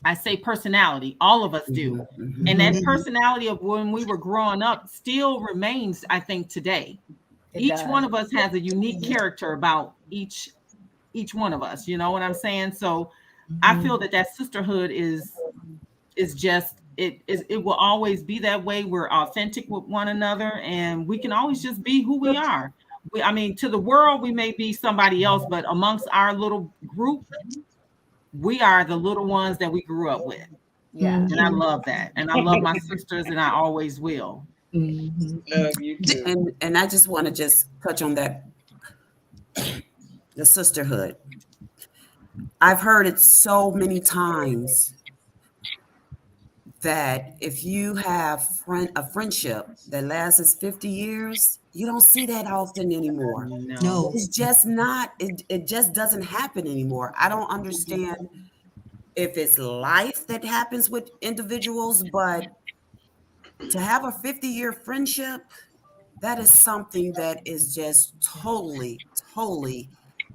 [SPEAKER 9] I say, personality. All of us do. And that personality of when we were growing up still remains, I think, today. Each one of us has a unique character about each one of us. You know what I'm saying? So I feel that sisterhood is just, it will always be that way. We're authentic with one another, and we can always just be who we are. To the world, we may be somebody else, but amongst our little group, we are the little ones that we grew up with. Yeah. And I love that. And I love my sisters, and I always will.
[SPEAKER 11] Love you too.
[SPEAKER 5] And I just want to just touch on that, the sisterhood. I've heard it so many times that if you have a friendship that lasts 50 years, you don't see that often anymore. No. It's just not, it just doesn't happen anymore. I don't understand if it's life that happens with individuals, but to have a 50-year friendship, that is something that is just totally,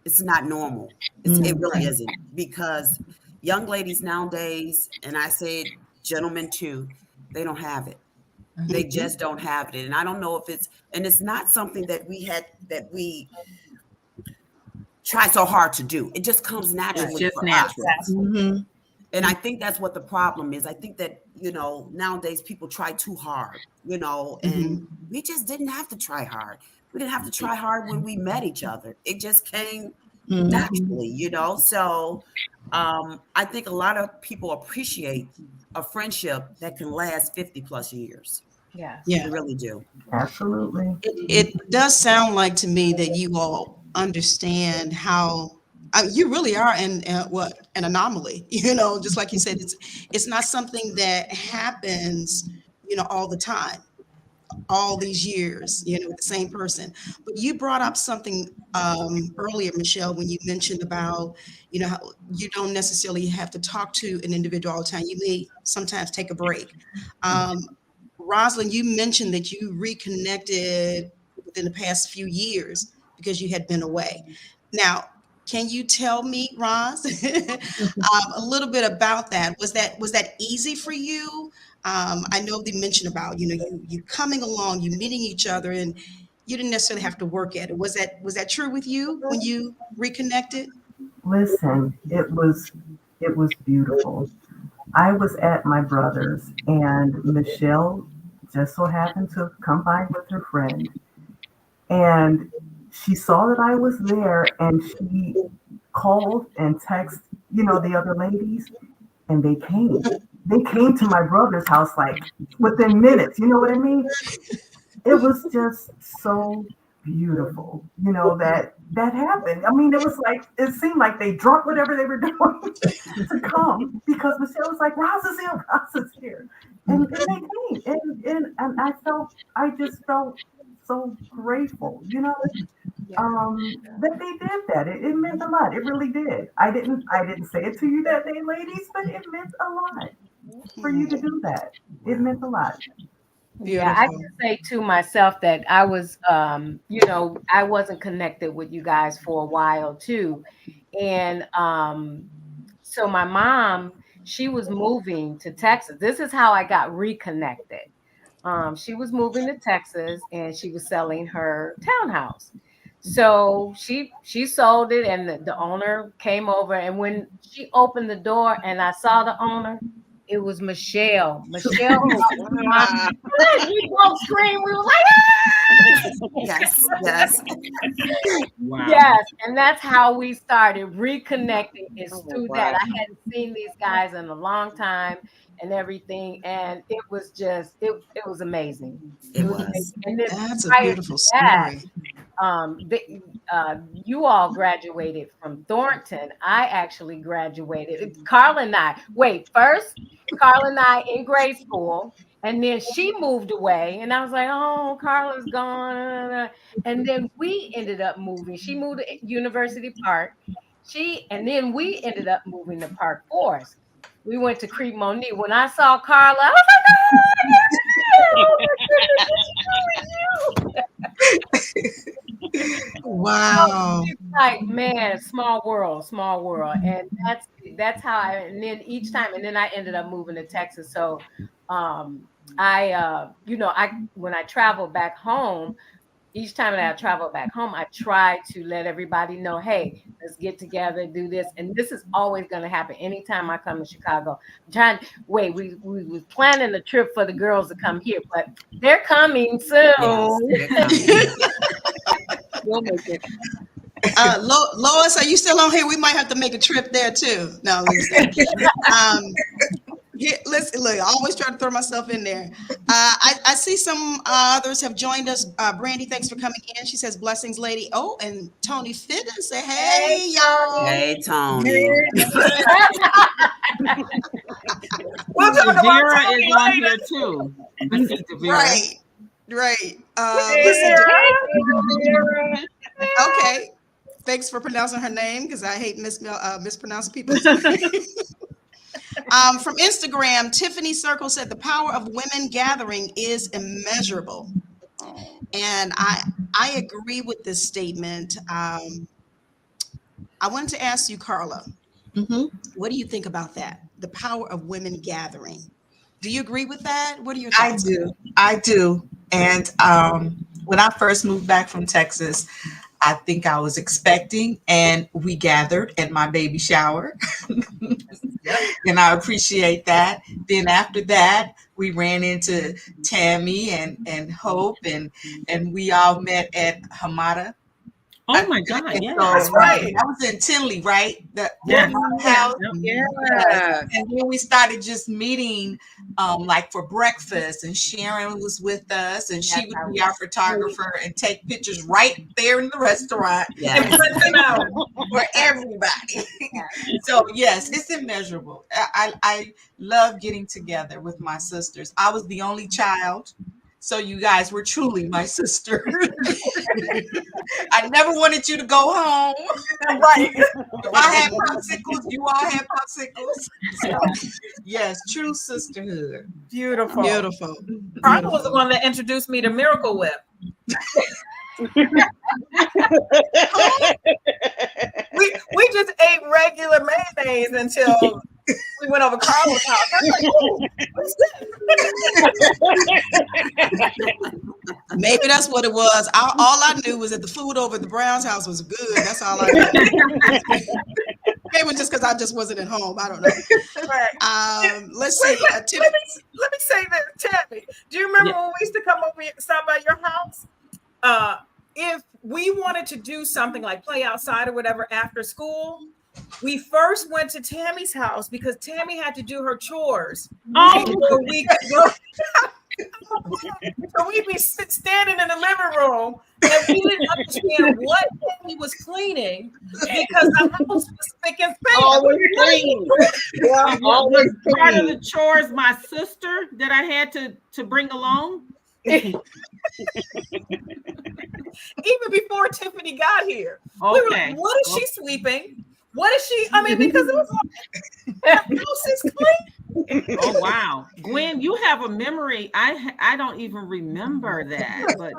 [SPEAKER 5] it's not normal. It really isn't, because young ladies nowadays, and I said gentlemen too, they don't have it. They just don't have it. And I don't know if it's not something that we try so hard to do. It just comes naturally. It's just natural. And I think that's what the problem is. I think that, nowadays people try too hard, and we just didn't have to try hard. We didn't have to try hard when we met each other. It just came naturally, So I think a lot of people appreciate a friendship that can last 50 plus years. Yeah, they really do.
[SPEAKER 10] Absolutely.
[SPEAKER 4] It does sound like to me that you all understand how you really are an anomaly, just like you said, it's not something that happens, all the time, all these years, with the same person. But you brought up something earlier, Michelle, when you mentioned about, how you don't necessarily have to talk to an individual all the time. You may sometimes take a break. Rosalind, you mentioned that you reconnected within the past few years because you had been away. Now, can you tell me, Roz, a little bit about that? Was that easy for you? I know they mentioned about, you coming along, you meeting each other, and you didn't necessarily have to work at it. Was that true with you when you reconnected?
[SPEAKER 10] Listen, it was beautiful. I was at my brother's, and Michelle just so happened to come by with her friend, and she saw that I was there, and she called and texted, the other ladies, and they came. They came to my brother's house like within minutes. You know what I mean? It was just so beautiful, that happened. I mean, it seemed like they dropped whatever they were doing to come, because Michelle was like, Roz is here. And they came. And I just felt so grateful, that they did that. It meant a lot. It really did. I didn't say it to you that day, ladies, but it meant a lot for you to do that. It meant a lot.
[SPEAKER 7] Yeah, I can say to myself that I was, I wasn't connected with you guys for a while too. And so my mom, she was moving to Texas. This is how I got reconnected. She was moving to Texas and she was selling her townhouse. So she sold it and the owner came over. And when she opened the door and I saw the owner, it was Michelle. Michelle, we both screamed. We were like, ah!
[SPEAKER 5] Yes.
[SPEAKER 9] Wow.
[SPEAKER 7] Yes, and that's how we started reconnecting. Is through that. I hadn't seen these guys in a long time and everything, and it was just it was amazing.
[SPEAKER 5] It was.
[SPEAKER 7] And then
[SPEAKER 4] That's a
[SPEAKER 7] prior
[SPEAKER 4] beautiful
[SPEAKER 7] to that,
[SPEAKER 4] story.
[SPEAKER 7] you all graduated from Thornton. I actually graduated. Carla and I. Wait, first Carla and I in grade school, and then she moved away, and I was like, "Oh, Carla's gone." And then we ended up moving. She moved to University Park. And then we ended up moving to Park Forest. We went to Creek Monique. When I saw Carla, I was like, "Oh,
[SPEAKER 4] Wow.
[SPEAKER 7] like, man, small world, and that's how and then each time, and then I ended up moving to Texas. So when I travel back home, each time that I travel back home, I try to let everybody know, hey, let's get together, do this. And this is always going to happen anytime I come to Chicago. We was planning a trip for the girls to come here, but they're coming soon.
[SPEAKER 5] Yes,
[SPEAKER 6] We'll make it.
[SPEAKER 4] Lois, are you still on here? We might have to make a trip there too. No, listen. Listen, look, I always try to throw myself in there. I see some others have joined us. Brandy, thanks for coming in. She says, blessings, lady. Oh, and Tony Fitton say, hey, y'all.
[SPEAKER 5] Hey, Tony.
[SPEAKER 12] We'll talk about
[SPEAKER 9] Vera
[SPEAKER 12] Tony
[SPEAKER 9] is on
[SPEAKER 12] later.
[SPEAKER 9] here too. I see Vera.
[SPEAKER 4] Right.
[SPEAKER 12] Vera.
[SPEAKER 4] Okay. Thanks for pronouncing her name because I hate mispronouncing people's names. From Instagram, Tiffany Circle said the power of women gathering is immeasurable. And I agree with this statement. I wanted to ask you, Carla, what do you think about that? The power of women gathering. Do you agree with that? What are your thoughts?
[SPEAKER 8] I do. And when I first moved back from Texas, I think I was expecting, and we gathered at my baby shower. And I appreciate that. Then after that, we ran into Tammy and Hope, and we all met at Hamada.
[SPEAKER 9] Oh my God! Yeah,
[SPEAKER 8] that's right. That was in Tinley, right? The house.
[SPEAKER 6] Yeah.
[SPEAKER 8] And then we started just meeting, like for breakfast. And Sharon was with us, and she would be our photographer and take pictures right there in the restaurant and print them out for everybody. So yes, it's immeasurable. I love getting together with my sisters. I was the only child. So you guys were truly my sister. I never wanted you to go home. Right. If I had popsicles, you all had popsicles. So, yes, true sisterhood.
[SPEAKER 12] Beautiful.
[SPEAKER 4] Carla
[SPEAKER 12] was the one that introduced me to Miracle Whip. we just ate regular mayonnaise until we went over Carla's house. I was like, oh, what's that?
[SPEAKER 4] Maybe that's what it was. All I knew was that the food over at the Brown's house was good. That's all I knew. Maybe just because I just wasn't at home. I don't know.
[SPEAKER 12] Right.
[SPEAKER 4] Let's see.
[SPEAKER 12] Let me say that, Tammy. Do you remember when we used to come over and stop by your house? If we wanted to do something like play outside or whatever after school, we first went to Tammy's house because Tammy had to do her chores. So we could go. So we'd be standing in the living room and we didn't understand what he was cleaning because the house was thick and thin.
[SPEAKER 11] Always clean. Yeah, always clean.
[SPEAKER 9] Part of the chores, my sister that I had to bring along.
[SPEAKER 12] even before Tiffany got here.
[SPEAKER 9] Okay.
[SPEAKER 12] We were like, what is she sweeping? What is she? I mean, because it was like, the house is clean.
[SPEAKER 9] Oh wow, Gwen, you have a memory. I don't even remember that. But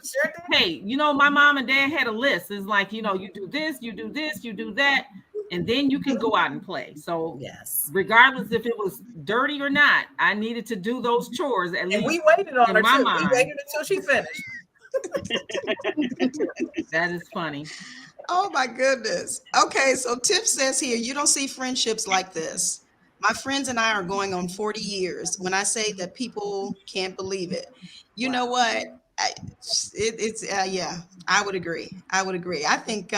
[SPEAKER 12] Sure did.
[SPEAKER 9] hey, you know, my mom and dad had a list. It's like, you know, you do this, you do this, you do that, and then you can go out and play. So
[SPEAKER 5] Yes.
[SPEAKER 9] regardless if it was dirty or not, I needed to do those chores at
[SPEAKER 12] And
[SPEAKER 9] least.
[SPEAKER 12] we waited on
[SPEAKER 9] in
[SPEAKER 12] her
[SPEAKER 9] my
[SPEAKER 12] too.
[SPEAKER 9] mind.
[SPEAKER 12] We waited until she finished.
[SPEAKER 9] That is funny.
[SPEAKER 4] Oh my goodness. Okay, so Tiff says here, you don't see friendships like this. My friends and I are going on 40 years. When I say that people can't believe it, you know what? Yeah, I would agree. I would agree. I think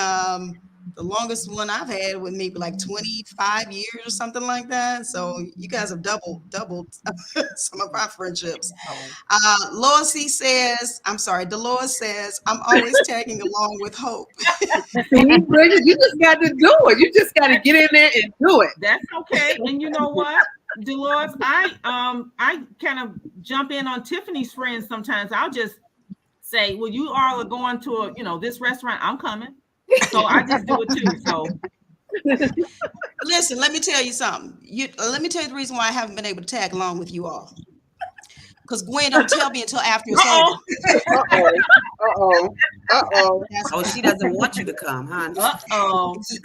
[SPEAKER 4] the longest one I've had with maybe like 25 years or something like that. So you guys have doubled some of our friendships. Dolores says, I'm always tagging along with Hope.
[SPEAKER 6] See, Bridget, you just got to do it. You just got to get in there and do it.
[SPEAKER 9] That's okay. And you know what, Dolores, I kind of jump in on Tiffany's friends sometimes. I'll just say, well, you all are going to this restaurant, I'm coming. So I just do it too. So
[SPEAKER 4] listen, let me tell you something. Let me tell you the reason why I haven't been able to tag along with you all. Because Gwen don't tell me until after it's over.
[SPEAKER 5] Oh, she doesn't want you to come, huh?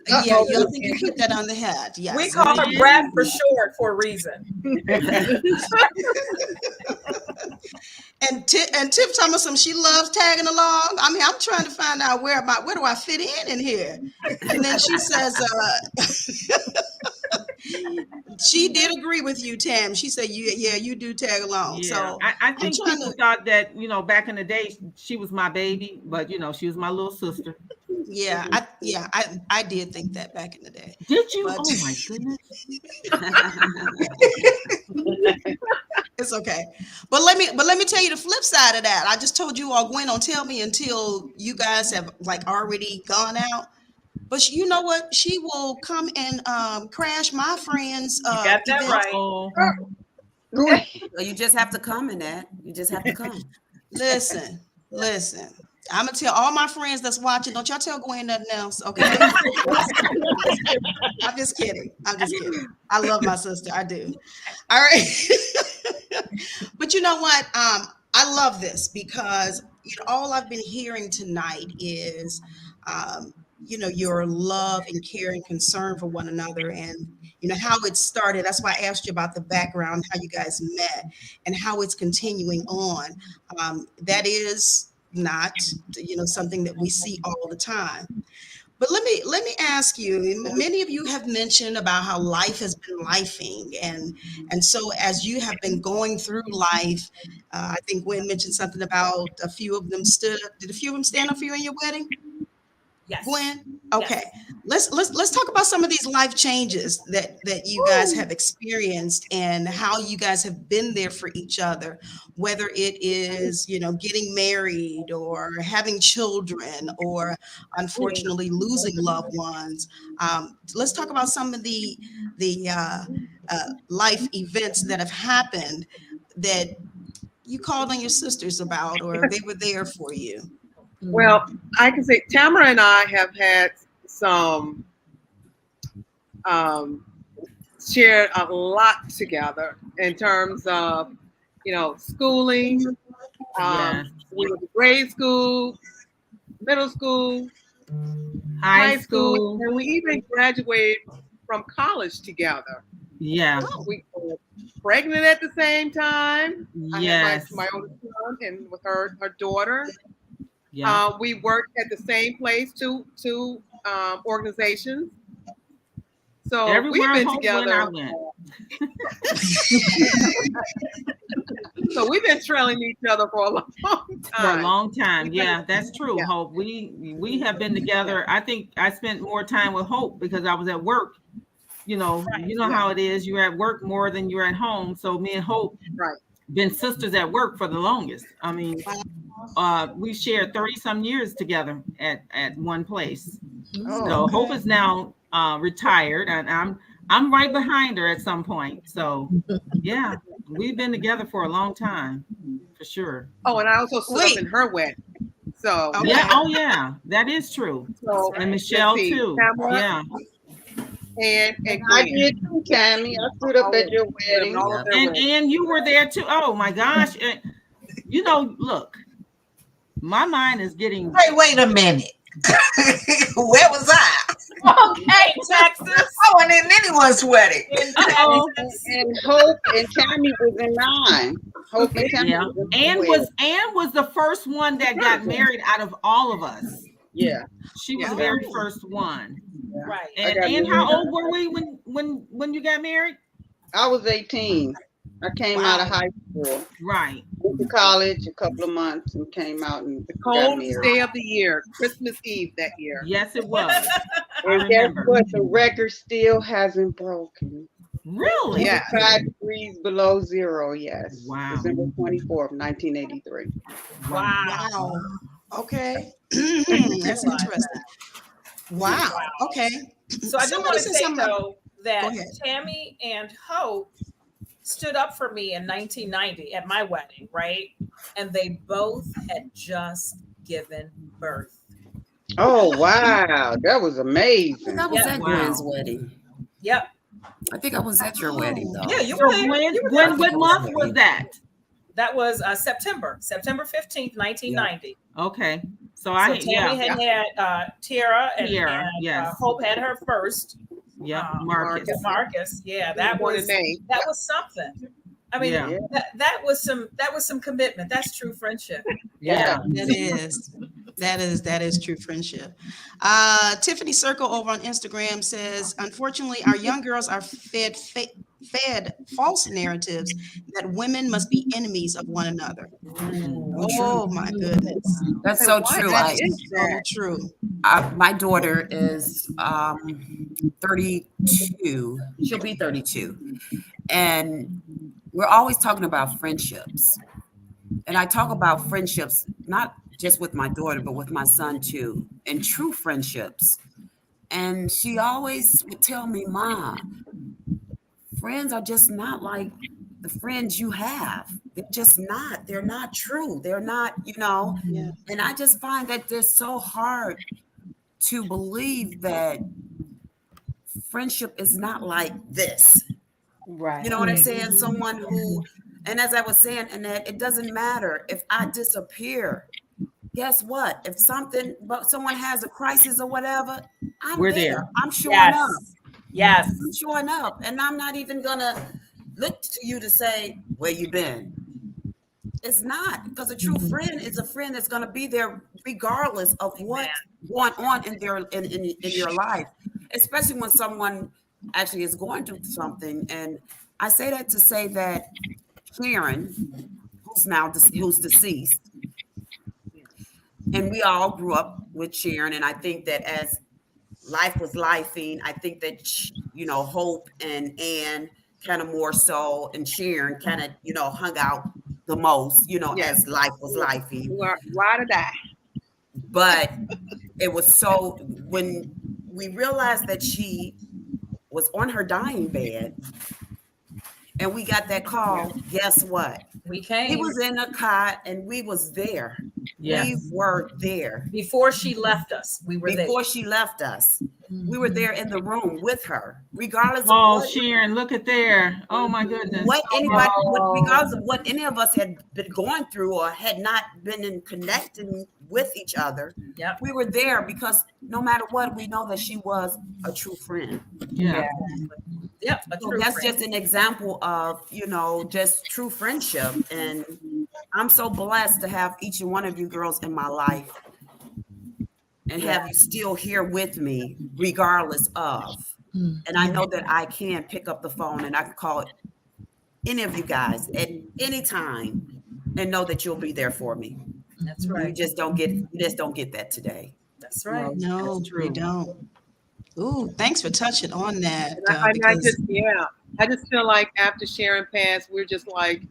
[SPEAKER 4] Yeah, you think you hit that on the head. Yes.
[SPEAKER 12] We call her Brad for short for a reason.
[SPEAKER 4] And Tiff told me some she loves tagging along. I mean, I'm trying to find out where do I fit in here? And then she says, she did agree with you, Tam. She said, you do tag along.
[SPEAKER 9] Yeah.
[SPEAKER 4] So
[SPEAKER 9] I think people thought that, back in the day, she was my baby, but she was my little sister.
[SPEAKER 4] Yeah, I did think that back in the day.
[SPEAKER 9] Did you? Oh my goodness.
[SPEAKER 4] It's okay. But let me tell you the flip side of that. I just told you all, Gwen don't tell me until you guys have like already gone out. But you know what? She will come and crash my friends.
[SPEAKER 12] You got that
[SPEAKER 4] event.
[SPEAKER 12] right.
[SPEAKER 5] You just have to come in that. You just have to come.
[SPEAKER 4] Listen. I'm gonna tell all my friends that's watching. Don't y'all tell Gwen nothing else, okay? I'm just kidding. I love my sister. I do. All right. But you know what? I love this because all I've been hearing tonight is your love and care and concern for one another, and how it started. That's why I asked you about the background, how you guys met, and how it's continuing on. That is not something that we see all the time. But let me ask you, many of you have mentioned about how life has been lifing, and so as you have been going through life, I think Gwen mentioned something about a few of them stood. Did a few of them stand up for you in your wedding?
[SPEAKER 12] Yes.
[SPEAKER 4] Gwen? Okay. Yes. Let's talk about some of these life changes that you guys have experienced and how you guys have been there for each other, whether it is, getting married or having children or unfortunately losing loved ones. Let's talk about some of the life events that have happened that you called on your sisters about, or they were there for you.
[SPEAKER 6] Well, I can say Tamara and I have had some shared a lot together in terms of, schooling. We were in grade school, middle school, high school, and we even graduated from college together.
[SPEAKER 9] Yeah.
[SPEAKER 6] We were pregnant at the same time.
[SPEAKER 9] Yes.
[SPEAKER 6] I had my oldest son and with her daughter.
[SPEAKER 9] Yeah.
[SPEAKER 6] We worked at the same place, two organizations. So
[SPEAKER 9] everywhere
[SPEAKER 6] we've been together. So we've been trailing each other for a long time.
[SPEAKER 9] For a long time. Yeah, that's true, yeah. Hope. We have been together. I think I spent more time with Hope because I was at work. How it is. You're at work more than you're at home. So me and Hope been sisters at work for the longest. I mean, we shared 30 some years together at one place. So Hope is now retired, and I'm right behind her at some point. So yeah, we've been together for a long time, for sure.
[SPEAKER 6] Oh, and I also stood up in her wedding. So
[SPEAKER 4] Okay.
[SPEAKER 9] Yeah. Oh, yeah. That is true.
[SPEAKER 6] so
[SPEAKER 9] And
[SPEAKER 6] let's
[SPEAKER 9] Michelle
[SPEAKER 6] see,
[SPEAKER 9] too.
[SPEAKER 6] Tamara
[SPEAKER 9] Yeah.
[SPEAKER 6] and
[SPEAKER 11] I
[SPEAKER 6] Gwen.
[SPEAKER 11] did too, Tammy. I stood up at your wedding.
[SPEAKER 6] All of their
[SPEAKER 9] And
[SPEAKER 6] weddings.
[SPEAKER 9] you were there too. Oh my gosh. You know, look, my mind is getting.
[SPEAKER 8] Hey, wait a minute. Where was I?
[SPEAKER 7] Okay.
[SPEAKER 12] Texas.
[SPEAKER 8] I wasn't in anyone's wedding.
[SPEAKER 12] In
[SPEAKER 9] Uh-oh.
[SPEAKER 12] Texas.
[SPEAKER 11] And Hope and Tammy was in mine. Hope and Tammy
[SPEAKER 9] Yeah.
[SPEAKER 11] was in my
[SPEAKER 9] Anne
[SPEAKER 11] wedding.
[SPEAKER 9] was the first one that got married out of all of us.
[SPEAKER 11] Yeah.
[SPEAKER 9] She was the
[SPEAKER 4] Yeah.
[SPEAKER 9] very first one.
[SPEAKER 12] Right.
[SPEAKER 9] And
[SPEAKER 11] got
[SPEAKER 9] Anne, how
[SPEAKER 11] married.
[SPEAKER 9] old were we when you got married?
[SPEAKER 11] I was 18. I came out of high school.
[SPEAKER 9] Right.
[SPEAKER 11] Went to college a couple of months and came out and got
[SPEAKER 6] Coldest
[SPEAKER 11] married.
[SPEAKER 6] day of the year, Christmas Eve that year.
[SPEAKER 9] Yes, it was. I
[SPEAKER 11] And guess
[SPEAKER 9] remember.
[SPEAKER 11] what? The record still hasn't broken.
[SPEAKER 9] Really?
[SPEAKER 6] Yeah.
[SPEAKER 11] 5 degrees below zero, yes.
[SPEAKER 9] Wow.
[SPEAKER 11] December 24th, 1983.
[SPEAKER 4] Wow. Okay. That's interesting. Wow. Okay.
[SPEAKER 12] So I do
[SPEAKER 4] Somebody
[SPEAKER 12] want to
[SPEAKER 4] said
[SPEAKER 12] say
[SPEAKER 4] something-
[SPEAKER 12] though that
[SPEAKER 4] Go ahead.
[SPEAKER 12] Tammy and Hope stood up for me in 1990 at my wedding, right? And they both had just given birth.
[SPEAKER 11] Oh, wow. That was amazing.
[SPEAKER 5] I was
[SPEAKER 12] Yeah.
[SPEAKER 5] at
[SPEAKER 9] Wow.
[SPEAKER 5] Gwen's wedding.
[SPEAKER 12] Yep.
[SPEAKER 5] I think I was at your wedding though.
[SPEAKER 12] Yeah, you
[SPEAKER 9] So
[SPEAKER 12] were there.
[SPEAKER 9] Gwen,
[SPEAKER 12] You were
[SPEAKER 9] Gwen,
[SPEAKER 12] there.
[SPEAKER 9] what month was that?
[SPEAKER 12] That was September 15th, 1990.
[SPEAKER 9] Okay. So
[SPEAKER 12] So
[SPEAKER 9] I
[SPEAKER 12] Tammy had Tiara and,
[SPEAKER 9] Tiara,
[SPEAKER 12] and,
[SPEAKER 9] yes.
[SPEAKER 12] Hope had her first.
[SPEAKER 9] Yeah, Marcus.
[SPEAKER 12] Marcus. Yeah, that
[SPEAKER 6] Born in
[SPEAKER 12] was
[SPEAKER 6] May.
[SPEAKER 12] that was something. I mean,
[SPEAKER 9] Yeah.
[SPEAKER 12] that was some commitment. That's true friendship.
[SPEAKER 9] Yeah.
[SPEAKER 4] That is true friendship. Tiffany Circle over on Instagram says, unfortunately, our young girls are fed false narratives that women must be enemies of one another. Oh my goodness.
[SPEAKER 5] That's so true.
[SPEAKER 4] That is so true.
[SPEAKER 5] My daughter is 32. She'll be 32. And we're always talking about friendships. And I talk about friendships, not just with my daughter, but with my son too, and true friendships. And she always would tell me, Mom, friends are just not like the friends you have. They're just not. They're not true. They're not,
[SPEAKER 4] Yeah.
[SPEAKER 5] And I just find that they're so hard to believe that friendship is not like this.
[SPEAKER 7] Right.
[SPEAKER 5] You know what I'm saying? Someone who, and as I was saying, Annette, it doesn't matter if I disappear. Guess what? If someone has a crisis or whatever,
[SPEAKER 9] We're
[SPEAKER 5] there.
[SPEAKER 9] there.
[SPEAKER 5] I'm showing
[SPEAKER 12] Yes.
[SPEAKER 5] up.
[SPEAKER 12] Yes.
[SPEAKER 5] I'm showing up, and I'm not even gonna look to you to say where you been. It's not, because a true friend is a friend that's gonna be there regardless of what's going on in your life, especially when someone actually is going through something. And I say that to say that Sharon, who's deceased, and we all grew up with Sharon, and I think that as life was lifing, I think that Hope and Ann kind of more so, and Sharon kind of hung out the most, as life was lifing.
[SPEAKER 6] Ride or die.
[SPEAKER 5] But it was so, when we realized that she was on her dying bed and we got that call, guess what?
[SPEAKER 12] We came.
[SPEAKER 5] He was in a cot and we was there.
[SPEAKER 9] Yes.
[SPEAKER 5] We were there.
[SPEAKER 12] Before she left us, we were there.
[SPEAKER 5] Before she left us, we were there in the room with her, regardless
[SPEAKER 9] Oh,
[SPEAKER 5] of what,
[SPEAKER 9] Sharon, look at there. Oh my goodness.
[SPEAKER 5] regardless of what any of us had been going through or had not been in connecting with each other.
[SPEAKER 12] Yep.
[SPEAKER 5] We were there because no matter what, we know that she was a true friend.
[SPEAKER 9] Yeah.
[SPEAKER 12] Yep. A
[SPEAKER 5] So
[SPEAKER 12] true
[SPEAKER 5] that's
[SPEAKER 12] friend.
[SPEAKER 5] just an example of, just true friendship. And I'm so blessed to have each and one of you girls in my life and have you still here with me regardless of. And I know that I can pick up the phone and I can call any of you guys at any time and know that you'll be there for me.
[SPEAKER 12] That's right.
[SPEAKER 5] You just don't get that today.
[SPEAKER 12] That's right.
[SPEAKER 4] No, we don't. Ooh, thanks for touching on that.
[SPEAKER 6] I just feel like after Sharon passed, we're just like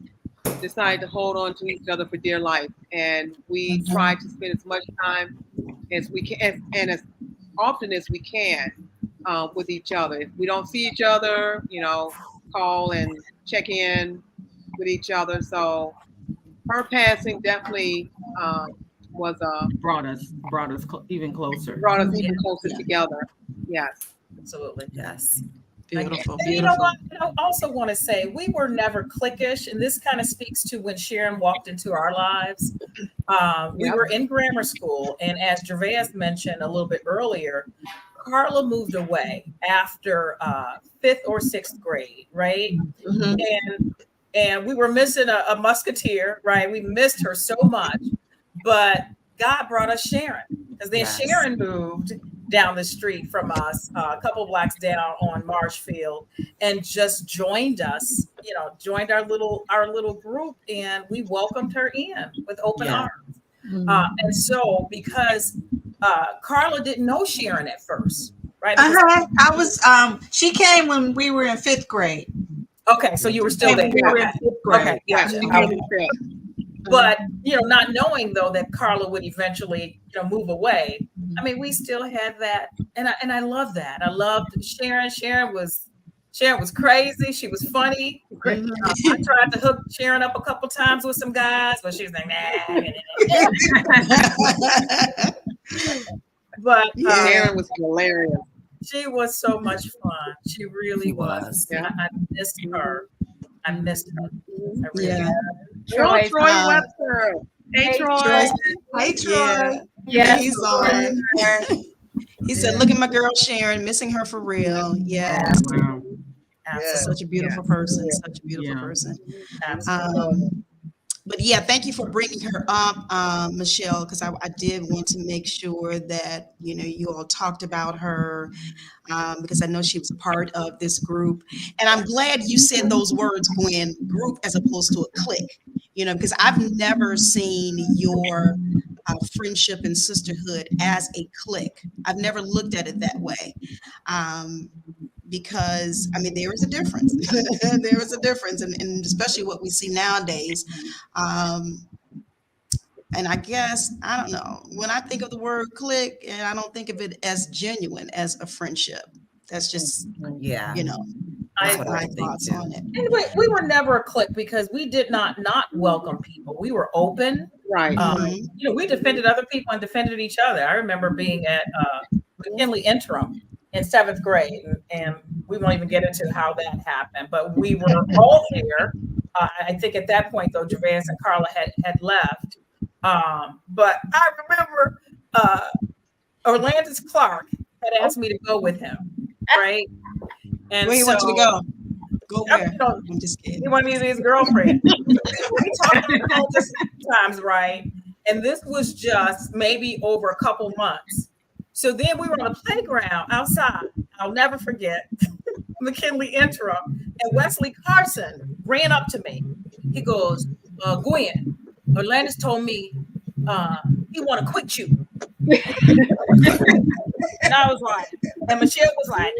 [SPEAKER 6] decided to hold on to each other for dear life, and we try to spend as much time as we can and as often as we can with each other. If we don't see each other, call and check in with each other. So her passing definitely was
[SPEAKER 9] brought us even closer.
[SPEAKER 6] brought us even closer together. Yes,
[SPEAKER 12] Absolutely.
[SPEAKER 5] Yes.
[SPEAKER 4] Beautiful,
[SPEAKER 12] And you know
[SPEAKER 4] beautiful.
[SPEAKER 12] what? I also want to say we were never cliquish, and this kind of speaks to when Sharon walked into our lives. We were in grammar school, and as Gervais mentioned a little bit earlier, Carla moved away after 5th or 6th grade, right? And we were missing a musketeer, right? We missed her so much, but God brought us Sharon, because then Sharon moved down the street from us, a couple blocks down on Marshfield, and just joined us. You know, joined our little group, and we welcomed her in with open arms. And so, because Carla didn't know Sharon at first, right?
[SPEAKER 8] I was. She came when we were in 5th grade.
[SPEAKER 12] Okay, so you were still there.
[SPEAKER 8] We were in 5th grade.
[SPEAKER 12] Okay, gotcha. But not knowing though that Carla would eventually, move away. I mean, we still had that, and I love that. I loved Sharon. Sharon was crazy. She was funny. I tried to hook Sharon up a couple times with some guys, but she was like, nah. But
[SPEAKER 6] Sharon was hilarious.
[SPEAKER 12] She was so much fun. She really was. I missed her. I really did.
[SPEAKER 6] Troy Webster. Hey, Troy.
[SPEAKER 4] Hey, Troy.
[SPEAKER 7] Yeah.
[SPEAKER 4] He's on. He said, look at my girl Sharon, missing her for real. Yes.
[SPEAKER 9] Wow.
[SPEAKER 4] Such a beautiful person. Such a beautiful person. But yeah, thank you for bringing her up, Michelle, because I did want to make sure that, you all talked about her, because I know she was a part of this group. And I'm glad you said those words, Gwen, group as opposed to a clique, because I've never seen your friendship and sisterhood as a clique. I've never looked at it that way. Because there is a difference. There is a difference, and especially what we see nowadays. And I guess, I don't know, when I think of the word clique, and I don't think of it as genuine as a friendship. That's just,
[SPEAKER 12] I
[SPEAKER 4] my thoughts on it.
[SPEAKER 12] Anyway, we were never a clique because we did not welcome people. We were open.
[SPEAKER 6] Right.
[SPEAKER 12] We defended other people and defended each other. I remember being at McKinley Interim in 7th grade, and we won't even get into how that happened, but we were all there. I think at that point, though, Gervais and Carla had left. But I remember Orlandis Clark had asked me to go with him, right? And
[SPEAKER 4] where you want you to go? Go where?
[SPEAKER 12] I'm just kidding. He wanted to be his girlfriend. We talked about this times, right? And this was just maybe over a couple months. So then we were on the playground outside. I'll never forget McKinley Interim, and Wesley Carson ran up to me. He goes, Gwen, Orlandis told me he want to quit you. And I was like, and Michelle was like,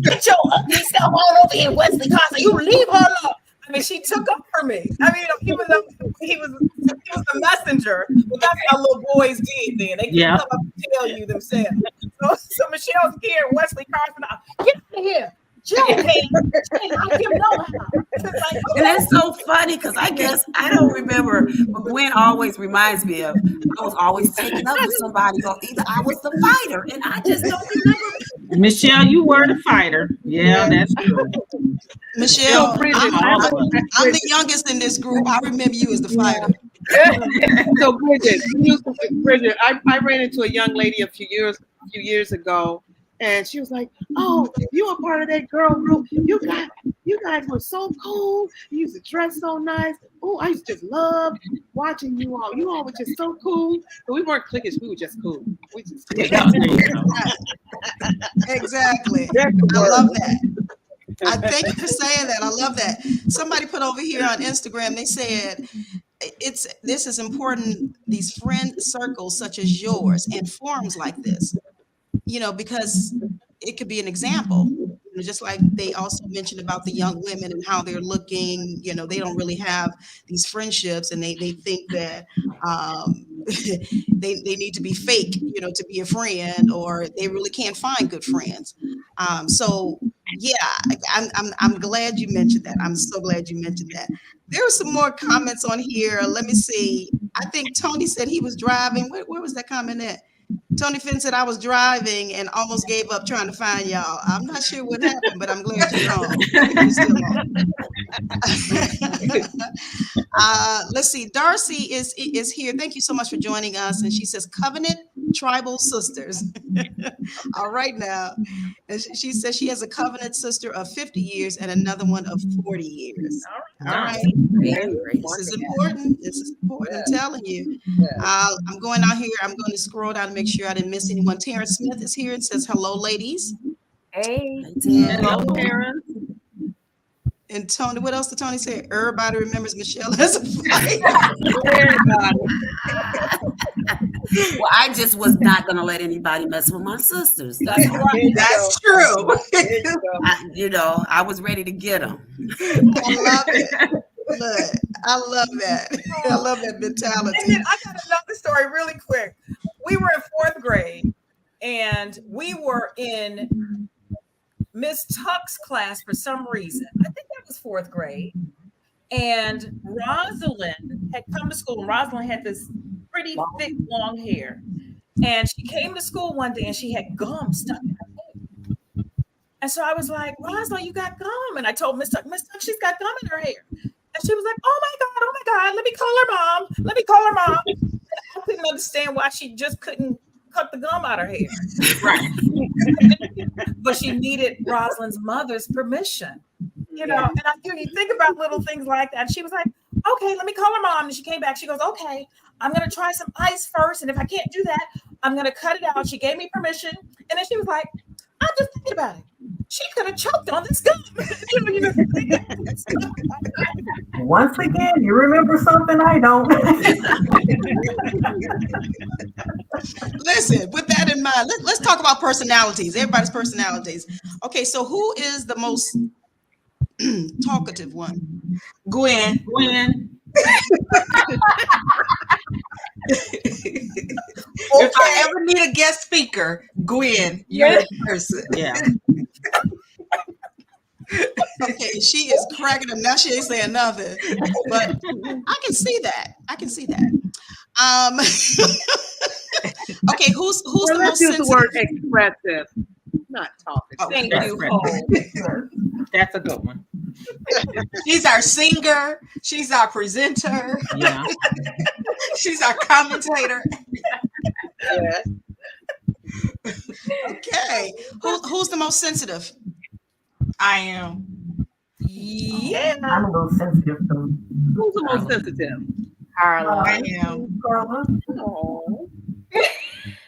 [SPEAKER 12] get your ugly self on over here, Wesley Carson. You leave her alone. I mean, she took up for me. I mean, even though he was the messenger, but that's how little boys did then. They couldn't come up and tell you themselves. So Michelle's scared Wesley Carson out. Get out of here. Joe, I give no how.
[SPEAKER 5] And that's so funny because I guess I don't remember, but Gwen always reminds me of I was always taking up with somebody, or either I was the fighter, and I just don't remember.
[SPEAKER 9] Michelle, you were the fighter. Yeah, that's true.
[SPEAKER 4] Michelle, I'm the youngest in this group. I remember you as the fighter.
[SPEAKER 6] So Bridget, I ran into a young lady a few years ago, and she was like, "Oh, you were part of that girl group. You guys were so cool. You used to dress so nice. Oh, I used to just love watching you all. You all were just so cool." But we weren't cliquish. We were just cool. We just
[SPEAKER 4] Exactly. I love that. I thank you for saying that. I love that. Somebody put over here on Instagram, they said this is important, these friend circles such as yours and forums like this, because it could be an example, just like they also mentioned about the young women and how they're looking, they don't really have these friendships, and they think that they need to be fake, to be a friend, or they really can't find good friends. So yeah, I'm glad you mentioned that. I'm so glad you mentioned that. There are some more comments on here. Let me see. I think Tony said he was driving. Where was that comment at? Tony Finn said I was driving and almost gave up trying to find y'all. I'm not sure what happened, but I'm glad you're on. You're still on. Let's see. Darcy is here. Thank you so much for joining us. And she says, Covenant Tribal Sisters. All right now. And she says she has a covenant sister of 50 years and another one of 40 years. All right. This is important. This is important. I'm telling you. I'm going out here. I'm going to scroll down to make sure I didn't miss anyone. Terrence Smith is here and says, hello, ladies.
[SPEAKER 7] Hey.
[SPEAKER 6] Hello, Terrence.
[SPEAKER 4] And Tony, what else did Tony say? Everybody remembers Michelle as a fight.
[SPEAKER 5] Well, I just was not going to let anybody mess with my sisters. That's right.
[SPEAKER 4] That's true.
[SPEAKER 5] I was ready to get them.
[SPEAKER 4] I love it. Look, I love that. I love that mentality.
[SPEAKER 12] And then I got another story really quick. We were in 4th grade and we were in Miss Tuck's class for some reason. I think that was 4th grade. And Rosalind had come to school, and Rosalind had this pretty thick, long hair. And she came to school one day and she had gum stuck in her hair. And so I was like, Rosalind, you got gum. And I told Miss Tuck, she's got gum in her hair. And she was like, oh my God, let me call her mom. And I couldn't understand why she just couldn't cut the gum out of her hair. Right. But she needed Rosalind's mother's permission. And you think about little things like that. And she was like, okay, let me call her mom. And she came back. She goes, okay, I'm going to try some ice first. And if I can't do that, I'm going to cut it out. She gave me permission. And then she was like, I'm just thinking about it. She could have choked on this gum.
[SPEAKER 10] Once again, you remember something I don't.
[SPEAKER 4] Listen, with that in mind, let's talk about personalities. Everybody's personalities. Okay, so who is the most talkative one?
[SPEAKER 8] Gwen. If I ever need a guest speaker, Gwen, you're the person.
[SPEAKER 9] Yeah.
[SPEAKER 4] Okay, she is cracking up. Now she ain't saying nothing. But I can see that. Okay, who's the most
[SPEAKER 6] use
[SPEAKER 4] sensitive?
[SPEAKER 6] the word expressive, not talking.
[SPEAKER 4] Thank you.
[SPEAKER 9] That's a good one.
[SPEAKER 8] She's our singer. She's our presenter.
[SPEAKER 9] Yeah.
[SPEAKER 8] She's our commentator.
[SPEAKER 6] Yes.
[SPEAKER 4] Okay. Who's the most sensitive?
[SPEAKER 8] I am.
[SPEAKER 12] Yeah.
[SPEAKER 10] I'm a little sensitive too.
[SPEAKER 6] Who's the most sensitive?
[SPEAKER 7] Carla.
[SPEAKER 8] I am.
[SPEAKER 10] Carla.
[SPEAKER 6] Oh.